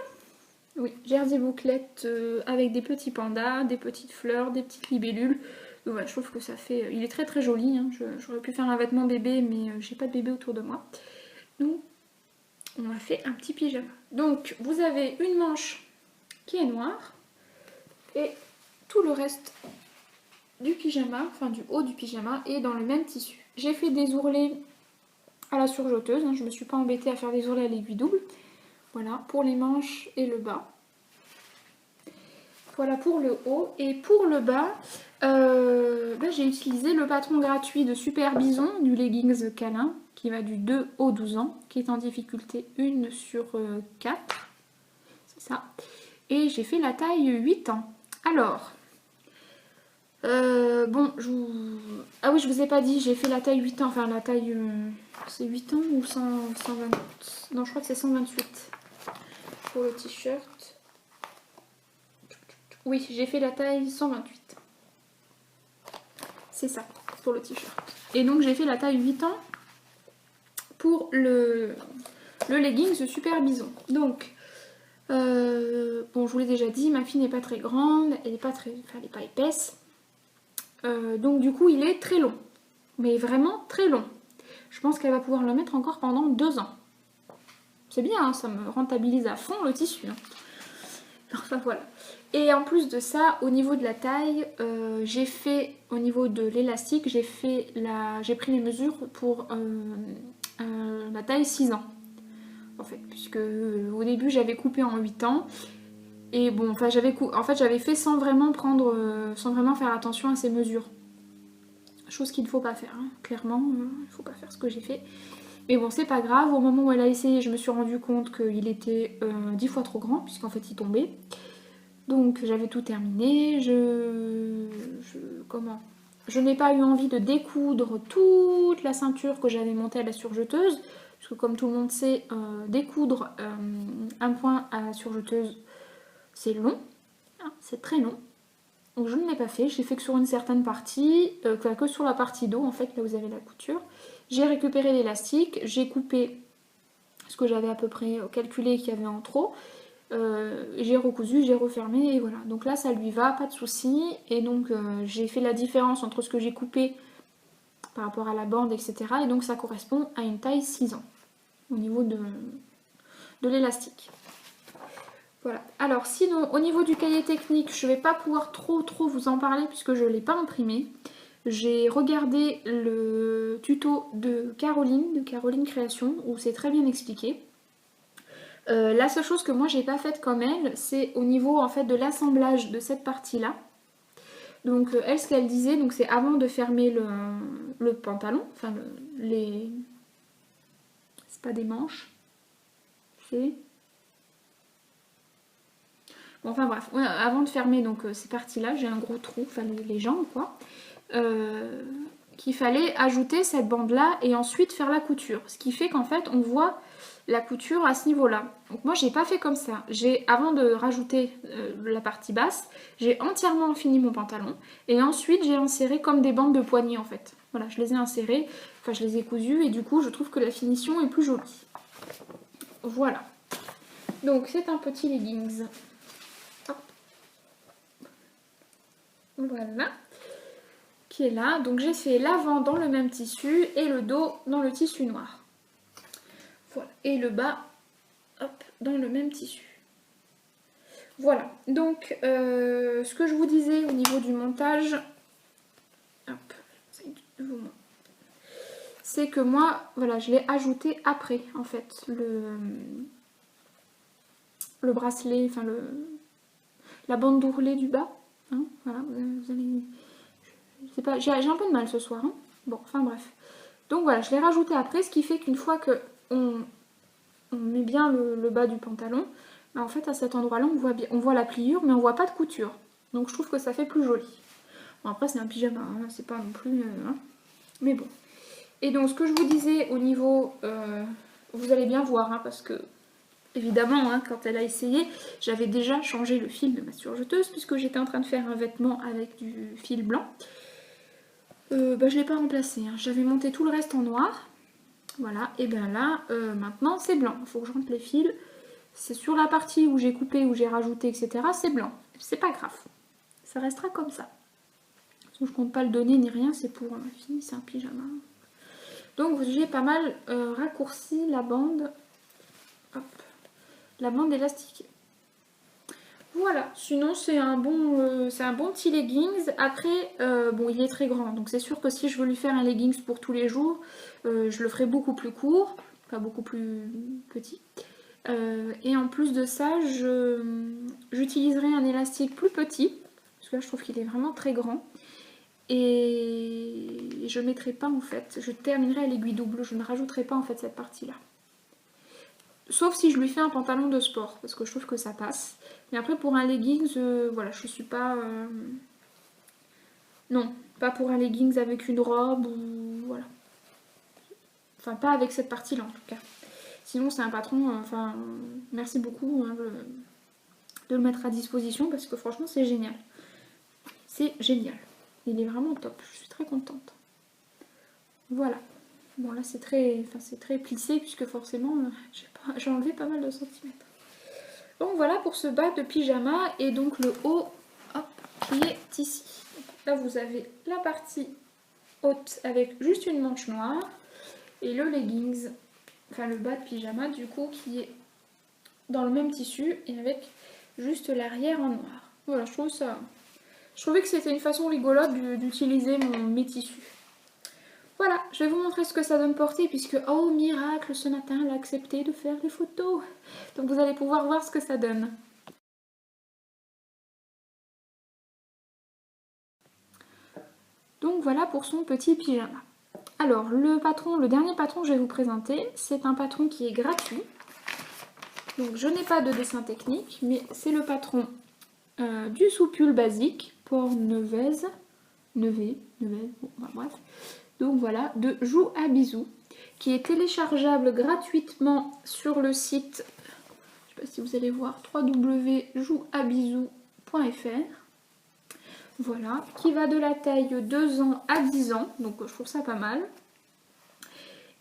Oui, jersey bouclette avec des petits pandas, des petites fleurs, des petites libellules. Donc voilà, je trouve que ça fait... Il est très joli. Hein. J'aurais pu faire un vêtement bébé, mais j'ai pas de bébé autour de moi. Donc on a fait un petit pyjama. Donc vous avez une manche qui est noire et tout le reste du pyjama, enfin du haut du pyjama, est dans le même tissu. J'ai fait des ourlets à la surjeteuse, hein, je me suis pas embêtée à faire des ourlets à l'aiguille double. Voilà, pour les manches et le bas. Voilà pour le haut. Et pour le bas, j'ai utilisé le patron gratuit de Super Bison du leggings câlin qui va du 2 au 12 ans, qui est en difficulté 1 sur 4. C'est ça. Et j'ai fait la taille 8 ans. Alors, ah oui, je vous ai pas dit, j'ai fait la taille 8 ans, enfin la taille... c'est 8 ans ou 120... Non, je crois que c'est 128 pour le t-shirt. Oui, j'ai fait la taille 128. C'est ça, pour le t-shirt. Et donc j'ai fait la taille 8 ans pour le leggings Super Bison. Donc, je vous l'ai déjà dit, ma fille n'est pas très grande, elle n'est pas épaisse. Donc du coup, il est très long. Mais vraiment très long. Je pense qu'elle va pouvoir le mettre encore pendant 2 ans. C'est bien, hein, ça me rentabilise à fond le tissu. Hein. Enfin voilà. Et en plus de ça, au niveau de la taille, j'ai fait, au niveau de l'élastique, j'ai pris les mesures pour la taille 6 ans. En fait, puisque au début j'avais coupé en 8 ans. Et bon, enfin j'avais fait sans vraiment faire attention à ces mesures. Chose qu'il ne faut pas faire, hein. Clairement, il ne faut pas faire ce que j'ai fait. Mais bon, c'est pas grave, au moment où elle a essayé, je me suis rendu compte qu'il était 10 fois trop grand, puisqu'en fait il tombait. Donc j'avais tout terminé, je n'ai pas eu envie de découdre toute la ceinture que j'avais montée à la surjeteuse, parce que comme tout le monde sait, découdre un point à la surjeteuse, c'est long, hein, c'est très long. Donc je ne l'ai pas fait, j'ai fait que sur une certaine partie, que sur la partie dos en fait, là où vous avez la couture. J'ai récupéré l'élastique, j'ai coupé ce que j'avais à peu près calculé qu'il y avait en trop. J'ai recousu, j'ai refermé et voilà. Donc là ça lui va, pas de souci. Et donc j'ai fait la différence entre ce que j'ai coupé par rapport à la bande, etc. Et donc ça correspond à une taille 6 ans au niveau de l'élastique. Voilà. Alors sinon au niveau du cahier technique, je ne vais pas pouvoir trop vous en parler puisque je ne l'ai pas imprimé. J'ai regardé le tuto de Caroline Création, où c'est très bien expliqué. La seule chose que moi j'ai pas faite comme elle, c'est au niveau en fait de l'assemblage de cette partie-là. Donc elle, ce qu'elle disait, donc c'est avant de fermer le pantalon, enfin c'est pas des manches, c'est... Bon, enfin bref, ouais, avant de fermer donc ces parties-là, j'ai un gros trou, enfin les jambes quoi. Qu'il fallait ajouter cette bande là et ensuite faire la couture, ce qui fait qu'en fait on voit la couture à ce niveau là. Donc moi j'ai pas fait comme ça, avant de rajouter la partie basse, j'ai entièrement fini mon pantalon et ensuite j'ai inséré comme des bandes de poignée en fait. Voilà, je les ai insérées, enfin je les ai cousues et du coup je trouve que la finition est plus jolie. Voilà, donc c'est un petit leggings. Hop. Voilà, qui est là. Donc j'ai fait l'avant dans le même tissu et le dos dans le tissu noir. Voilà. Et le bas, hop, dans le même tissu. Voilà. Donc ce que je vous disais au niveau du montage, hop, c'est que moi, voilà, je l'ai ajouté après, en fait, le bracelet, enfin la bande d'ourlet du bas. Hein, voilà, vous allez... Je sais pas, j'ai un peu de mal ce soir. Hein. Bon, enfin bref. Donc voilà, je l'ai rajouté après, ce qui fait qu'une fois que on met bien le bas du pantalon, bah en fait à cet endroit-là, on voit la pliure, mais on voit pas de couture. Donc je trouve que ça fait plus joli. Bon, après c'est un pyjama, hein, c'est pas non plus... hein. Mais bon. Et donc ce que je vous disais au niveau... vous allez bien voir, hein, parce que... Évidemment, hein, quand elle a essayé, j'avais déjà changé le fil de ma surjeteuse, puisque j'étais en train de faire un vêtement avec du fil blanc. Je ne l'ai pas remplacé, hein. J'avais monté tout le reste en noir. Voilà, et bien là, maintenant c'est blanc. Il faut que je rentre les fils. C'est sur la partie où j'ai coupé, où j'ai rajouté, etc. C'est blanc. C'est pas grave. Ça restera comme ça. Je compte pas le donner ni rien, c'est pour ma fille, c'est un pyjama. Donc j'ai pas mal raccourci la bande. Hop. La bande élastique. Voilà, sinon c'est un bon petit leggings. Après, bon, il est très grand, donc c'est sûr que si je veux lui faire un leggings pour tous les jours, je le ferai beaucoup plus court, pas beaucoup plus petit. Et en plus de ça, j'utiliserai un élastique plus petit, parce que là je trouve qu'il est vraiment très grand. Et je ne mettrai pas en fait, je terminerai à l'aiguille double, je ne rajouterai pas en fait cette partie-là. Sauf si je lui fais un pantalon de sport, parce que je trouve que ça passe. Mais après pour un leggings, voilà, je suis pas... Non, pas pour un leggings avec une robe ou... Voilà. Enfin, pas avec cette partie-là en tout cas. Sinon c'est un patron, enfin, merci beaucoup hein, de le mettre à disposition, parce que franchement c'est génial. C'est génial. Il est vraiment top, je suis très contente. Voilà. Bon là c'est très plissé, puisque forcément j'ai enlevé pas mal de centimètres. Donc voilà pour ce bas de pyjama, et donc le haut, hop, qui est ici. Donc, là vous avez la partie haute avec juste une manche noire, et le leggings, enfin le bas de pyjama du coup, qui est dans le même tissu et avec juste l'arrière en noir. Voilà, je trouvais que c'était une façon rigolote d'utiliser mes tissus. Voilà, je vais vous montrer ce que ça donne porter, puisque, oh miracle, ce matin, elle a accepté de faire des photos. Donc vous allez pouvoir voir ce que ça donne. Donc voilà pour son petit pyjama. Alors, le dernier patron que je vais vous présenter, c'est un patron qui est gratuit. Donc je n'ai pas de dessin technique, mais c'est le patron du soupule basique, Pornevez, bon, bah, bref. Donc voilà, de Joue à Bisous, qui est téléchargeable gratuitement sur le site, je ne sais pas si vous allez voir, www.joueabisous.fr. Voilà, qui va de la taille 2 ans à 10 ans, donc je trouve ça pas mal.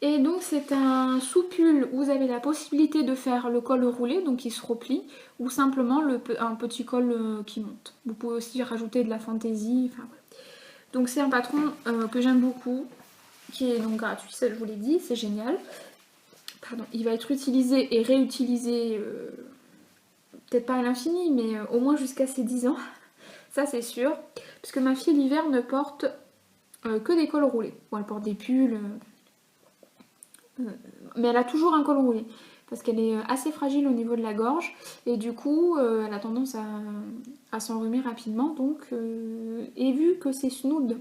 Et donc c'est un soupule où vous avez la possibilité de faire le col roulé, donc il se replie, ou simplement un petit col qui monte. Vous pouvez aussi rajouter de la fantaisie, enfin voilà. Donc c'est un patron que j'aime beaucoup, qui est donc gratuit, ça je vous l'ai dit, c'est génial. Pardon, il va être utilisé et réutilisé, peut-être pas à l'infini, mais au moins jusqu'à ses 10 ans, ça c'est sûr. Parce que ma fille l'hiver ne porte que des cols roulés. Bon, elle porte des pulls, mais elle a toujours un col roulé. Parce qu'elle est assez fragile au niveau de la gorge, et du coup elle a tendance à s'enrhumer rapidement. Donc, et vu que c'est Snood,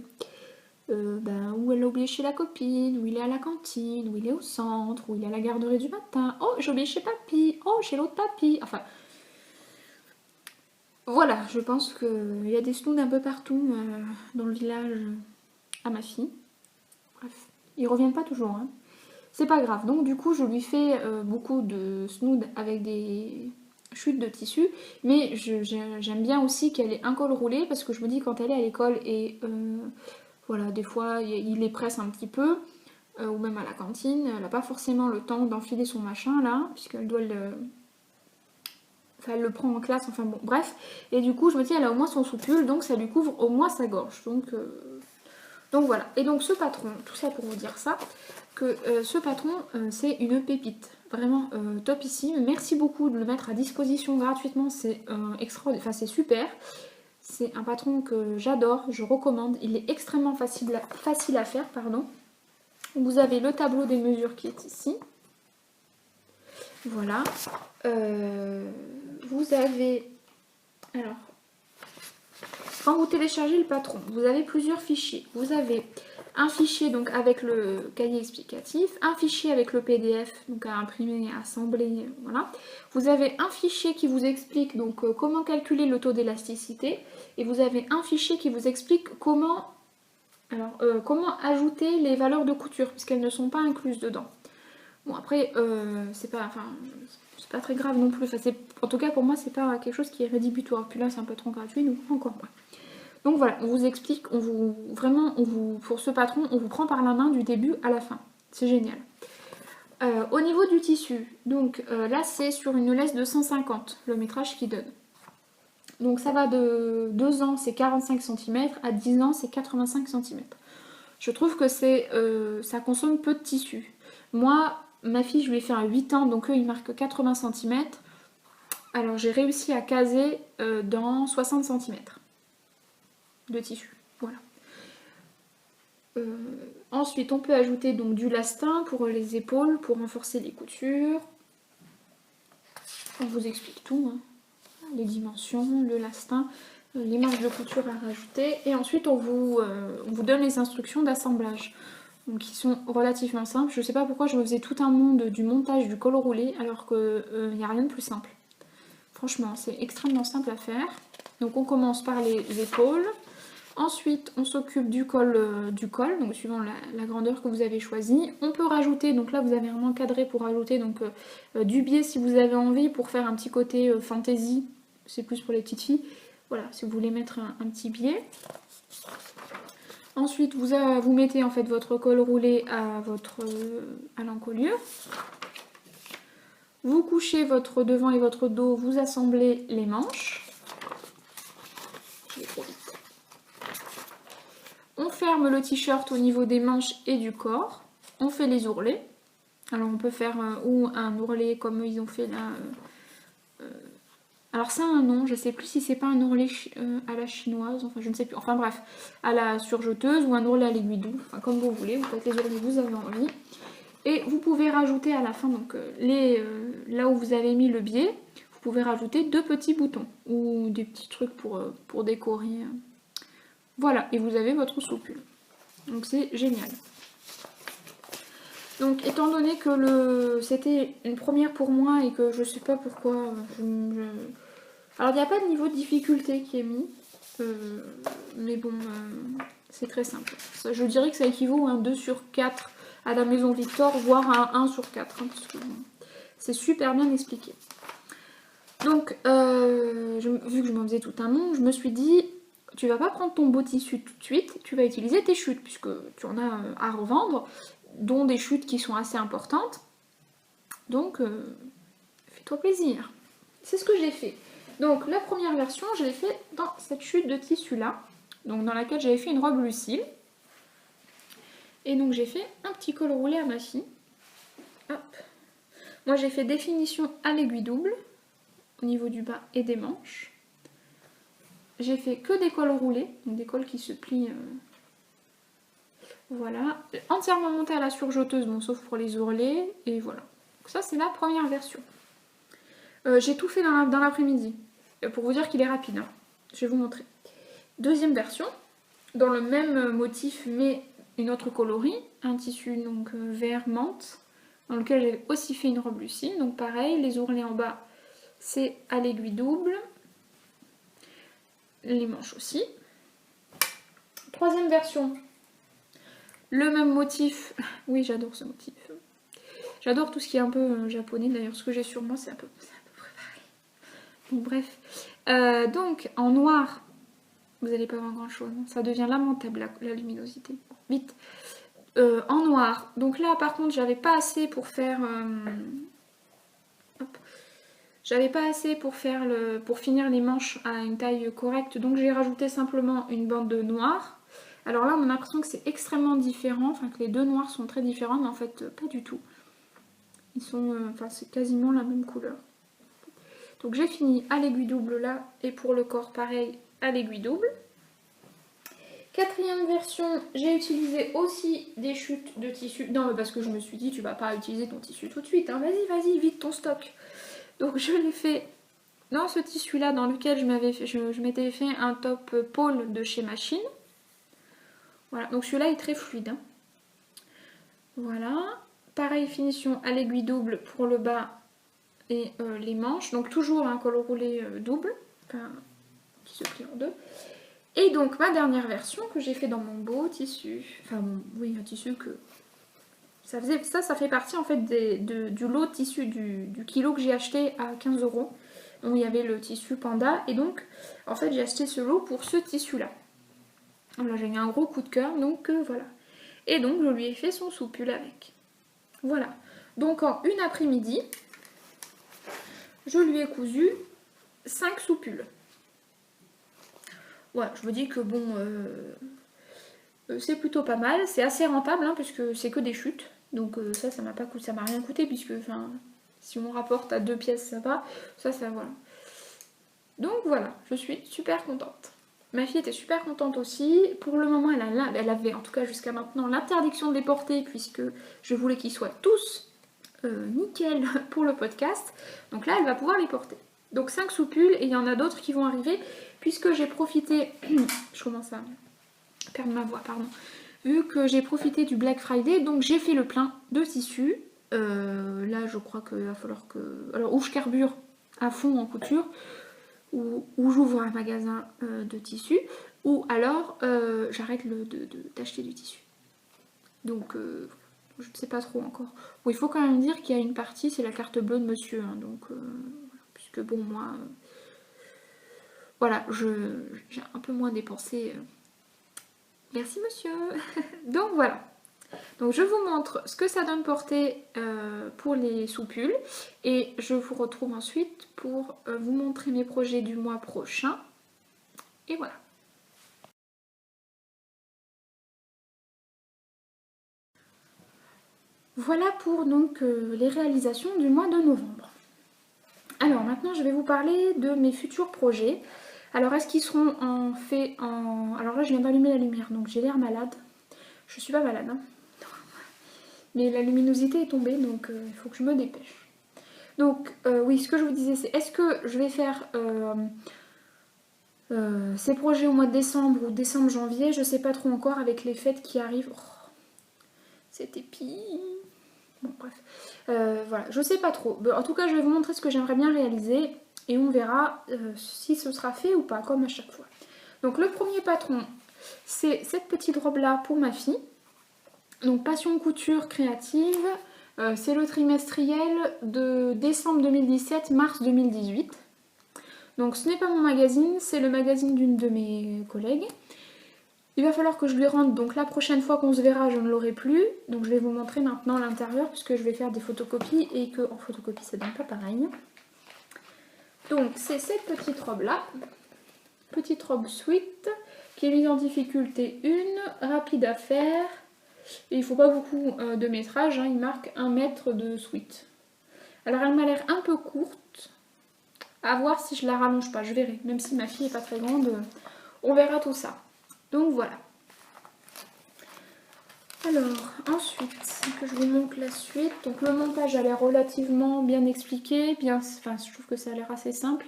où elle a oublié chez la copine, où il est à la cantine, où il est au centre, où il est à la garderie du matin, oh j'ai oublié chez papy, oh chez l'autre papy, enfin voilà, je pense qu'il y a des snoods un peu partout dans le village à ma fille. Bref, ils reviennent pas toujours, hein. C'est pas grave, donc du coup je lui fais beaucoup de snoods avec des chutes de tissu, mais j'aime bien aussi qu'elle ait un col roulé, parce que je me dis quand elle est à l'école et voilà, des fois il les presse un petit peu, ou même à la cantine, elle n'a pas forcément le temps d'enfiler son machin là, puisqu'elle doit Enfin, elle le prend en classe, enfin bon, bref. Et du coup, je me dis, elle a au moins son soupule, donc ça lui couvre au moins sa gorge. Donc voilà. Et donc ce patron, tout ça pour vous dire ça, que ce patron, c'est une pépite. Vraiment topissime. Merci beaucoup de le mettre à disposition gratuitement, c'est extraordinaire, enfin c'est super. C'est un patron que j'adore, je recommande. Il est extrêmement facile à faire, pardon. Vous avez le tableau des mesures qui est ici. Voilà. Vous avez... Alors, quand vous téléchargez le patron, vous avez plusieurs fichiers. Vous avez un fichier donc avec le cahier explicatif, un fichier avec le PDF, donc à imprimer, à assembler, voilà. Vous avez un fichier qui vous explique donc comment calculer le taux d'élasticité, et vous avez un fichier qui vous explique comment ajouter les valeurs de couture, puisqu'elles ne sont pas incluses dedans. Bon après, c'est pas très grave non plus, enfin, en tout cas pour moi c'est pas quelque chose qui est rédhibitoire, puis là c'est un peu trop gratuit, donc encore moins. Donc voilà, on vous explique, pour ce patron, on vous prend par la main du début à la fin, c'est génial. Au niveau du tissu, donc là c'est sur une laisse de 150, le métrage qu'il donne. Donc ça va de 2 ans c'est 45 cm, à 10 ans c'est 85 cm. Je trouve que ça consomme peu de tissu. Moi, ma fille, je lui ai fait un 8 ans, donc eux, ils marquent 80 cm. Alors, j'ai réussi à caser dans 60 cm de tissu. Voilà. Ensuite, on peut ajouter donc du lastin pour les épaules, pour renforcer les coutures. On vous explique tout. Hein. les dimensions, le lastin, les marges de couture à rajouter. Et ensuite, on vous donne les instructions d'assemblage. Donc ils sont relativement simples. Je sais pas pourquoi je me faisais tout un monde du montage du col roulé alors qu'il n'y a rien de plus simple. Franchement, c'est extrêmement simple à faire. Donc on commence par les épaules. Ensuite, on s'occupe du col, donc suivant la grandeur que vous avez choisie. On peut rajouter, donc là vous avez vraiment cadré pour rajouter donc, du biais si vous avez envie pour faire un petit côté fantaisie. C'est plus pour les petites filles. Voilà, si vous voulez mettre un petit biais. Ensuite, vous mettez en fait votre col roulé à l'encolure. Vous couchez votre devant et votre dos, vous assemblez les manches. Je vais trop vite. On ferme le t-shirt au niveau des manches et du corps. On fait les ourlets. Alors on peut faire ou un ourlet comme ils ont fait là. Alors ça a un nom, je ne sais plus si c'est pas un ourlet à la chinoise, enfin je ne sais plus. Enfin bref, à la surjeteuse ou un ourlet à l'aiguille double. Enfin comme vous voulez, vous faites les ourlets que vous avez envie. Et vous pouvez rajouter à la fin, donc là où vous avez mis le biais, vous pouvez rajouter 2 petits boutons ou des petits trucs pour décorer. Voilà, et vous avez votre soupule. Donc c'est génial. Donc étant donné que c'était une première pour moi et que je sais pas pourquoi, alors il n'y a pas de niveau de difficulté qui est mis, mais bon, c'est très simple. Ça, je dirais que ça équivaut à un 2 sur 4 à la maison Victor, voire à un 1 sur 4, hein, parce que bon, c'est super bien expliqué. Donc, vu que je m'en faisais tout un nom, je me suis dit, tu vas pas prendre ton beau tissu tout de suite, tu vas utiliser tes chutes, puisque tu en as à revendre, dont des chutes qui sont assez importantes. Donc, fais-toi plaisir. C'est ce que j'ai fait. Donc, la première version, je l'ai fait dans cette chute de tissu-là, donc dans laquelle j'avais fait une robe Lucille. Et donc, j'ai fait un petit col roulé à ma fille. Hop. Moi, j'ai fait définition à l'aiguille double, au niveau du bas et des manches. J'ai fait que des cols roulés, donc des cols qui se plient. Voilà. Entièrement monté à la surjeteuse, bon, sauf pour les ourlets. Et voilà. Donc ça, c'est la première version. J'ai tout fait dans l'après-midi. Pour vous dire qu'il est rapide. Hein. Je vais vous montrer. Deuxième version. Dans le même motif, mais une autre coloris. Un tissu donc vert menthe. Dans lequel j'ai aussi fait une robe Lucille. Donc pareil, les ourlets en bas, c'est à l'aiguille double. Les manches aussi. Troisième version, le même motif. Oui, j'adore ce motif. J'adore tout ce qui est un peu japonais. D'ailleurs, ce que j'ai sur moi, c'est à peu près pareil. Bon, bref. Donc, en noir, vous n'allez pas voir grand chose. Ça devient lamentable, la luminosité. Vite. En noir. Donc là, par contre, j'avais pas assez pour faire... Hop. J'avais pas assez pour finir les manches à une taille correcte, donc j'ai rajouté simplement une bande noire. Alors là, on a l'impression que c'est extrêmement différent, enfin que les deux noirs sont très différents, mais en fait, pas du tout. Ils sont, enfin c'est quasiment la même couleur. Donc j'ai fini à l'aiguille double là, et pour le corps, pareil, à l'aiguille double. Quatrième version, j'ai utilisé aussi des chutes de tissu. Non, mais parce que je me suis dit, tu vas pas utiliser ton tissu tout de suite, hein. Vas-y, vite ton stock. Donc je l'ai fait dans ce tissu-là dans lequel je m'étais fait un top pôle de chez Machine. Voilà, donc celui-là est très fluide. Hein. Voilà. Pareil, finition à l'aiguille double pour le bas et les manches. Donc toujours un col roulé double, enfin, qui se plie en deux. Et donc ma dernière version que j'ai fait dans mon beau tissu. Enfin, oui, un tissu que... Ça fait partie en fait du lot de tissu du kilo que j'ai acheté à 15 €. Donc il y avait le tissu panda et donc en fait j'ai acheté ce lot pour ce tissu là. Voilà, j'ai eu un gros coup de cœur donc voilà. Et donc je lui ai fait son soupule avec. Voilà. Donc en une après-midi, je lui ai cousu 5 soupules. Voilà, je me dis que bon, c'est plutôt pas mal. C'est assez rentable hein, puisque c'est que des chutes. Donc ça m'a rien coûté puisque si on rapporte à 2 pièces ça va, ça voilà. Donc voilà, je suis super contente. Ma fille était super contente aussi. Pour le moment elle avait en tout cas jusqu'à maintenant l'interdiction de les porter puisque je voulais qu'ils soient tous nickel pour le podcast. Donc là elle va pouvoir les porter. Donc 5 sous-pulls et il y en a d'autres qui vont arriver puisque j'ai profité... je commence à perdre ma voix, pardon. Vu que j'ai profité du Black Friday, donc j'ai fait le plein de tissus. Là je crois qu'il va falloir que... Alors ou je carbure à fond en couture, ou j'ouvre un magasin de tissus, ou alors j'arrête d'acheter du tissu. Donc je ne sais pas trop encore. Bon, il faut quand même dire qu'il y a une partie, c'est la carte bleue de monsieur, hein, donc puisque bon moi... voilà, j'ai un peu moins dépensé. Merci monsieur. Donc voilà. Donc je vous montre ce que ça donne porter pour les sous-pulls. Et je vous retrouve ensuite pour vous montrer mes projets du mois prochain. Et voilà. Voilà pour donc les réalisations du mois de novembre. Alors maintenant je vais vous parler de mes futurs projets. Alors est-ce qu'ils seront faits en... Alors là je viens d'allumer la lumière donc j'ai l'air malade. Je suis pas malade hein. Mais la luminosité est tombée donc il faut que je me dépêche. Donc oui, ce que je vous disais c'est est-ce que je vais faire ces projets au mois de décembre ou décembre-janvier, je sais pas trop encore avec les fêtes qui arrivent. Oh, c'est épi. Bon bref, voilà, je sais pas trop. En tout cas je vais vous montrer ce que j'aimerais bien réaliser et on verra si ce sera fait ou pas, comme à chaque fois. Donc le premier patron, c'est cette petite robe là pour ma fille. Donc Passion Couture Créative, c'est le trimestriel de décembre 2017, mars 2018. Donc ce n'est pas mon magazine, c'est le magazine d'une de mes collègues. Il va falloir que je lui rende, donc la prochaine fois qu'on se verra, je ne l'aurai plus. Donc je vais vous montrer maintenant l'intérieur puisque je vais faire des photocopies et qu'en photocopie ça donne pas pareil. Donc c'est cette petite robe là, petite robe sweat, qui est mise en difficulté 1, rapide à faire. Et il faut pas beaucoup de métrage, hein, il marque 1 mètre de sweat. Alors elle m'a l'air un peu courte, à voir si je la rallonge pas, je verrai. Même si ma fille est pas très grande, on verra tout ça. Donc voilà. Alors ensuite, que je vous montre la suite. Donc le montage a l'air relativement bien expliqué, enfin je trouve que ça a l'air assez simple.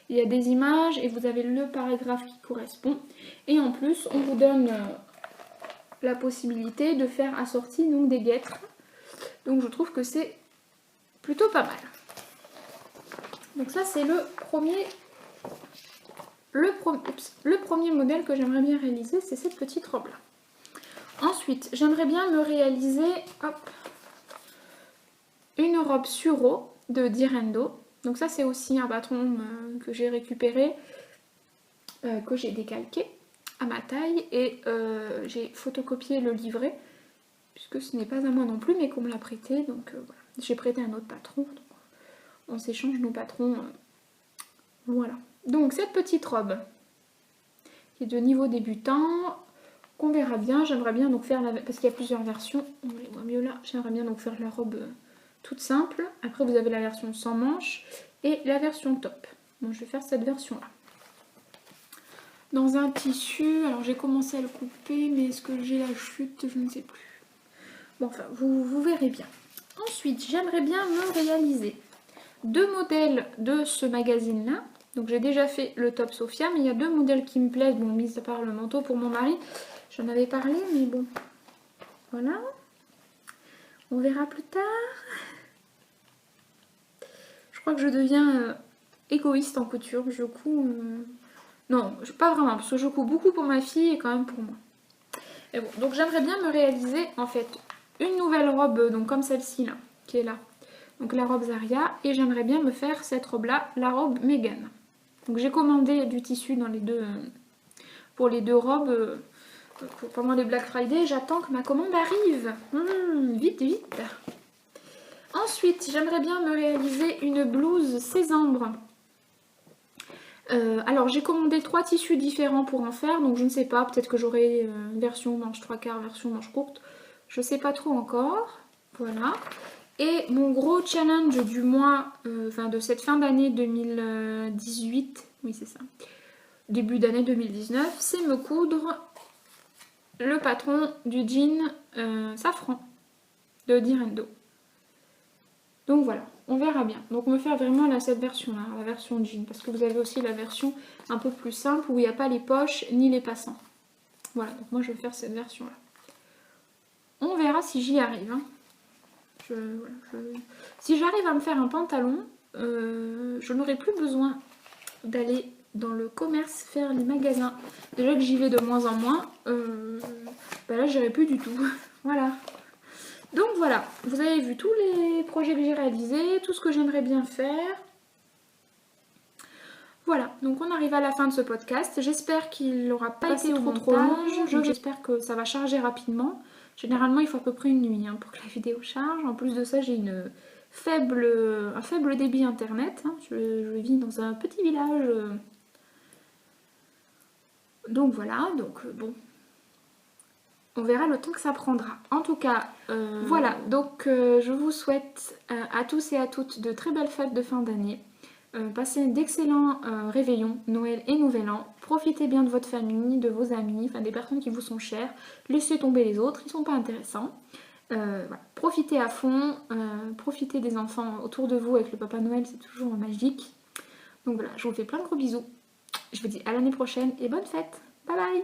Il y a des images et vous avez le paragraphe qui correspond. Et en plus, on vous donne la possibilité de faire assortir donc des guêtres. Donc je trouve que c'est plutôt pas mal. Donc ça c'est le premier modèle que j'aimerais bien réaliser, c'est cette petite robe là. Ensuite j'aimerais bien me réaliser une robe Suro de Direndo. Donc ça c'est aussi un patron que j'ai récupéré, que j'ai décalqué à ma taille et j'ai photocopié le livret puisque ce n'est pas à moi non plus mais qu'on me l'a prêté, donc voilà. J'ai prêté un autre patron, donc on s'échange nos patrons, voilà. Donc cette petite robe qui est de niveau débutant, qu'on verra bien, j'aimerais bien donc faire parce qu'il y a plusieurs versions, on les voit mieux là, j'aimerais bien donc faire la robe toute simple. Après vous avez la version sans manches et la version top. Bon, je vais faire cette version là. Dans un tissu, alors j'ai commencé à le couper, mais est-ce que j'ai la chute? Je ne sais plus. Bon, enfin, vous verrez bien. Ensuite, j'aimerais bien me réaliser 2 modèles de ce magazine-là. Donc j'ai déjà fait le top Sophia, mais il y a 2 modèles qui me plaisent. Bon, mis à part le manteau pour mon mari, j'en avais parlé, mais bon. Voilà. On verra plus tard. Je crois que je deviens égoïste en couture. Je couds... Non, pas vraiment, parce que je couds beaucoup pour ma fille et quand même pour moi. Et bon, donc j'aimerais bien me réaliser en fait une nouvelle robe, donc comme celle-ci là, qui est là. Donc la robe Zaria, et j'aimerais bien me faire cette robe là, la robe Meghan. Donc j'ai commandé du tissu dans les deux, pour les 2 robes pendant les Black Friday. J'attends que ma commande arrive. Vite, vite. Ensuite, j'aimerais bien me réaliser une blouse Sésambre. Alors j'ai commandé 3 tissus différents pour en faire, donc je ne sais pas, peut-être que j'aurai une version manche 3/4, version manche courte. Je sais pas trop encore. Voilà. Et mon gros challenge du mois, enfin de cette fin d'année 2018, oui c'est ça, début d'année 2019, c'est me coudre le patron du jean safran de Direndo. Donc voilà, on verra bien. Donc on va faire vraiment cette version-là, la version jean, parce que vous avez aussi la version un peu plus simple où il n'y a pas les poches ni les passants. Voilà, donc moi je vais faire cette version-là. On verra si j'y arrive. Hein. Si j'arrive à me faire un pantalon, je n'aurai plus besoin d'aller dans le commerce faire les magasins. Déjà que j'y vais de moins en moins, bah là j'irai plus du tout. Voilà. Donc voilà, vous avez vu tous les projets que j'ai réalisés, tout ce que j'aimerais bien faire. Voilà, donc on arrive à la fin de ce podcast. J'espère qu'il n'aura pas été trop long. J'espère que ça va charger rapidement. Généralement, il faut à peu près une nuit pour que la vidéo charge. En plus de ça, j'ai un faible débit internet. Je vis dans un petit village. Donc voilà, bon. On verra le temps que ça prendra. En tout cas, voilà. Donc je vous souhaite à tous et à toutes de très belles fêtes de fin d'année. Passez d'excellents réveillons, Noël et Nouvel An. Profitez bien de votre famille, de vos amis, enfin des personnes qui vous sont chères. Laissez tomber les autres, ils sont pas intéressants. Voilà. Profitez à fond, profitez des enfants autour de vous avec le Papa Noël, c'est toujours magique. Donc voilà, je vous fais plein de gros bisous. Je vous dis à l'année prochaine et bonne fête. Bye bye.